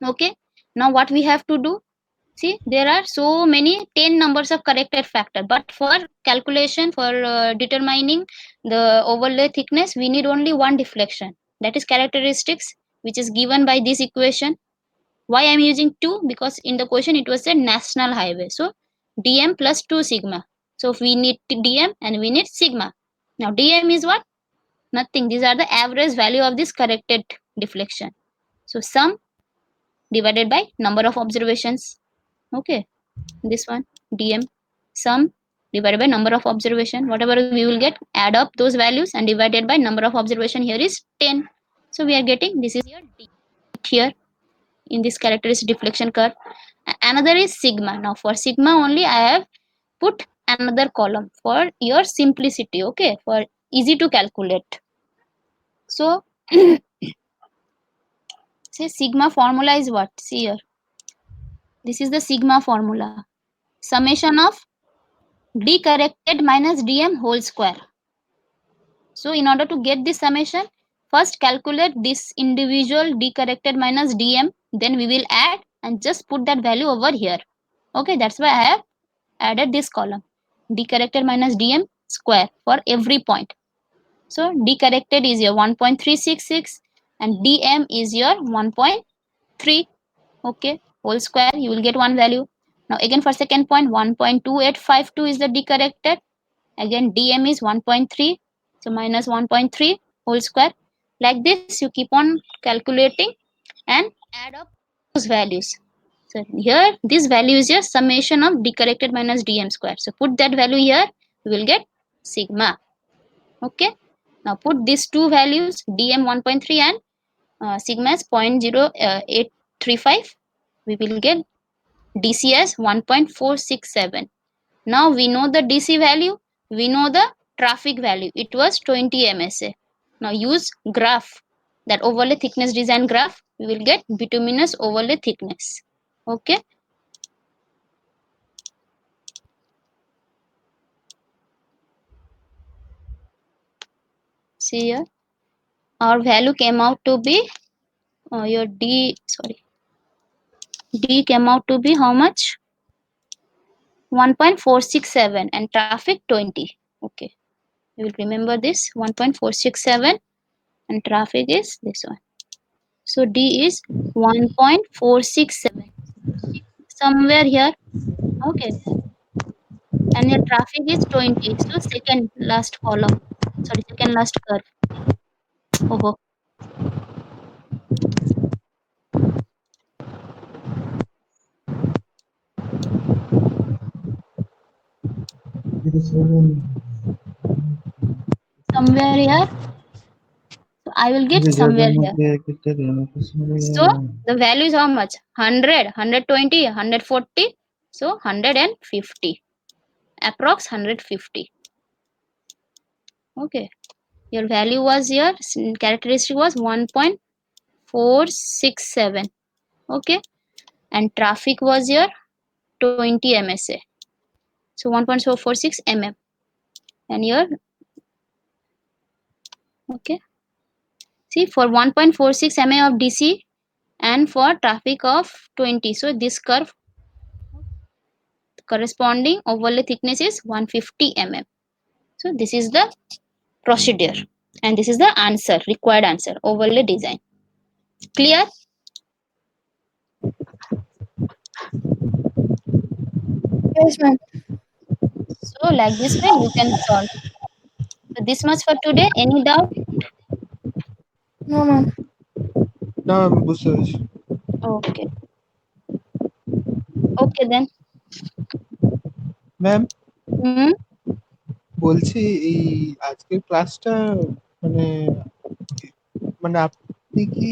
Okay, now what we have to do, see, there are so many 10 numbers of corrected factor, but for calculation, for determining the overlay thickness, we need only one deflection, that is characteristics, which is given by this equation. Why I'm using 2? Because in the question it was a national highway, so dm plus 2 sigma. So if we need dm and we need sigma. Now dm is what? Nothing. These are the average value of this corrected deflection. So sum divided by number of observations. Okay, this one, dm, sum divided by number of observation. Whatever we will get, add up those values and divided by number of observation. Here is 10. So we are getting, this is your d here in this characteristic deflection curve. Another is sigma. Now for sigma only I have put another column for your simplicity. Okay, for easy to calculate. So say sigma formula is what? See here, this is the sigma formula, summation of d corrected minus dm whole square. So in order to get this summation, first calculate this individual d corrected minus dm, then we will add and just put that value over here. Okay, that's why I have added this column, d corrected minus dm square for every point. So d corrected is your 1.366 and dm is your 1.3. Okay, whole square, you will get one value. Now again for second point, 1.2852 is the d corrected. Again dm is 1.3, so minus 1.3 whole square. Like this you keep on calculating and add up those values. So here this value is your summation of d corrected minus dm square. So put that value here, we will get sigma. Okay, now put these two values, dm 1.3 and sigma as 0.0835. We will get dc as 1.467. Now we know the dc value, we know the traffic value, it was 20 msa. Now use graph, that overlay thickness design graph, we will get bituminous overlay thickness. Okay, see here, our value came out to be your d came out to be how much? 1.467 and traffic 20. Okay, you will remember this, 1.467 and traffic is this one. So d is 1.467 somewhere here. Okay, and your traffic is 20, so second last column, sorry, second last curve. Oh, somewhere here, so I will get somewhere here. So the value is how much? 100, 120, 140, so 150, approx 150. Okay, your value was here, characteristic was 1.467. okay, and traffic was here 20 msa, so 1.446 mm. And here, okay, see, for 1.46 mm of dc and for traffic of 20, so this curve corresponding overlay thickness is 150 mm. So this is the procedure and this is the answer, required answer, overlay design. Clear? Yes, ma'am. So like this way you can solve. So this much for today. Any doubt? No, ma'am. না আমি বুঝতে পেরেছি Okay, okay then. Ma'am Hmm? বলছি এই আজকের ক্লাসটা মানে মানে আপনি কি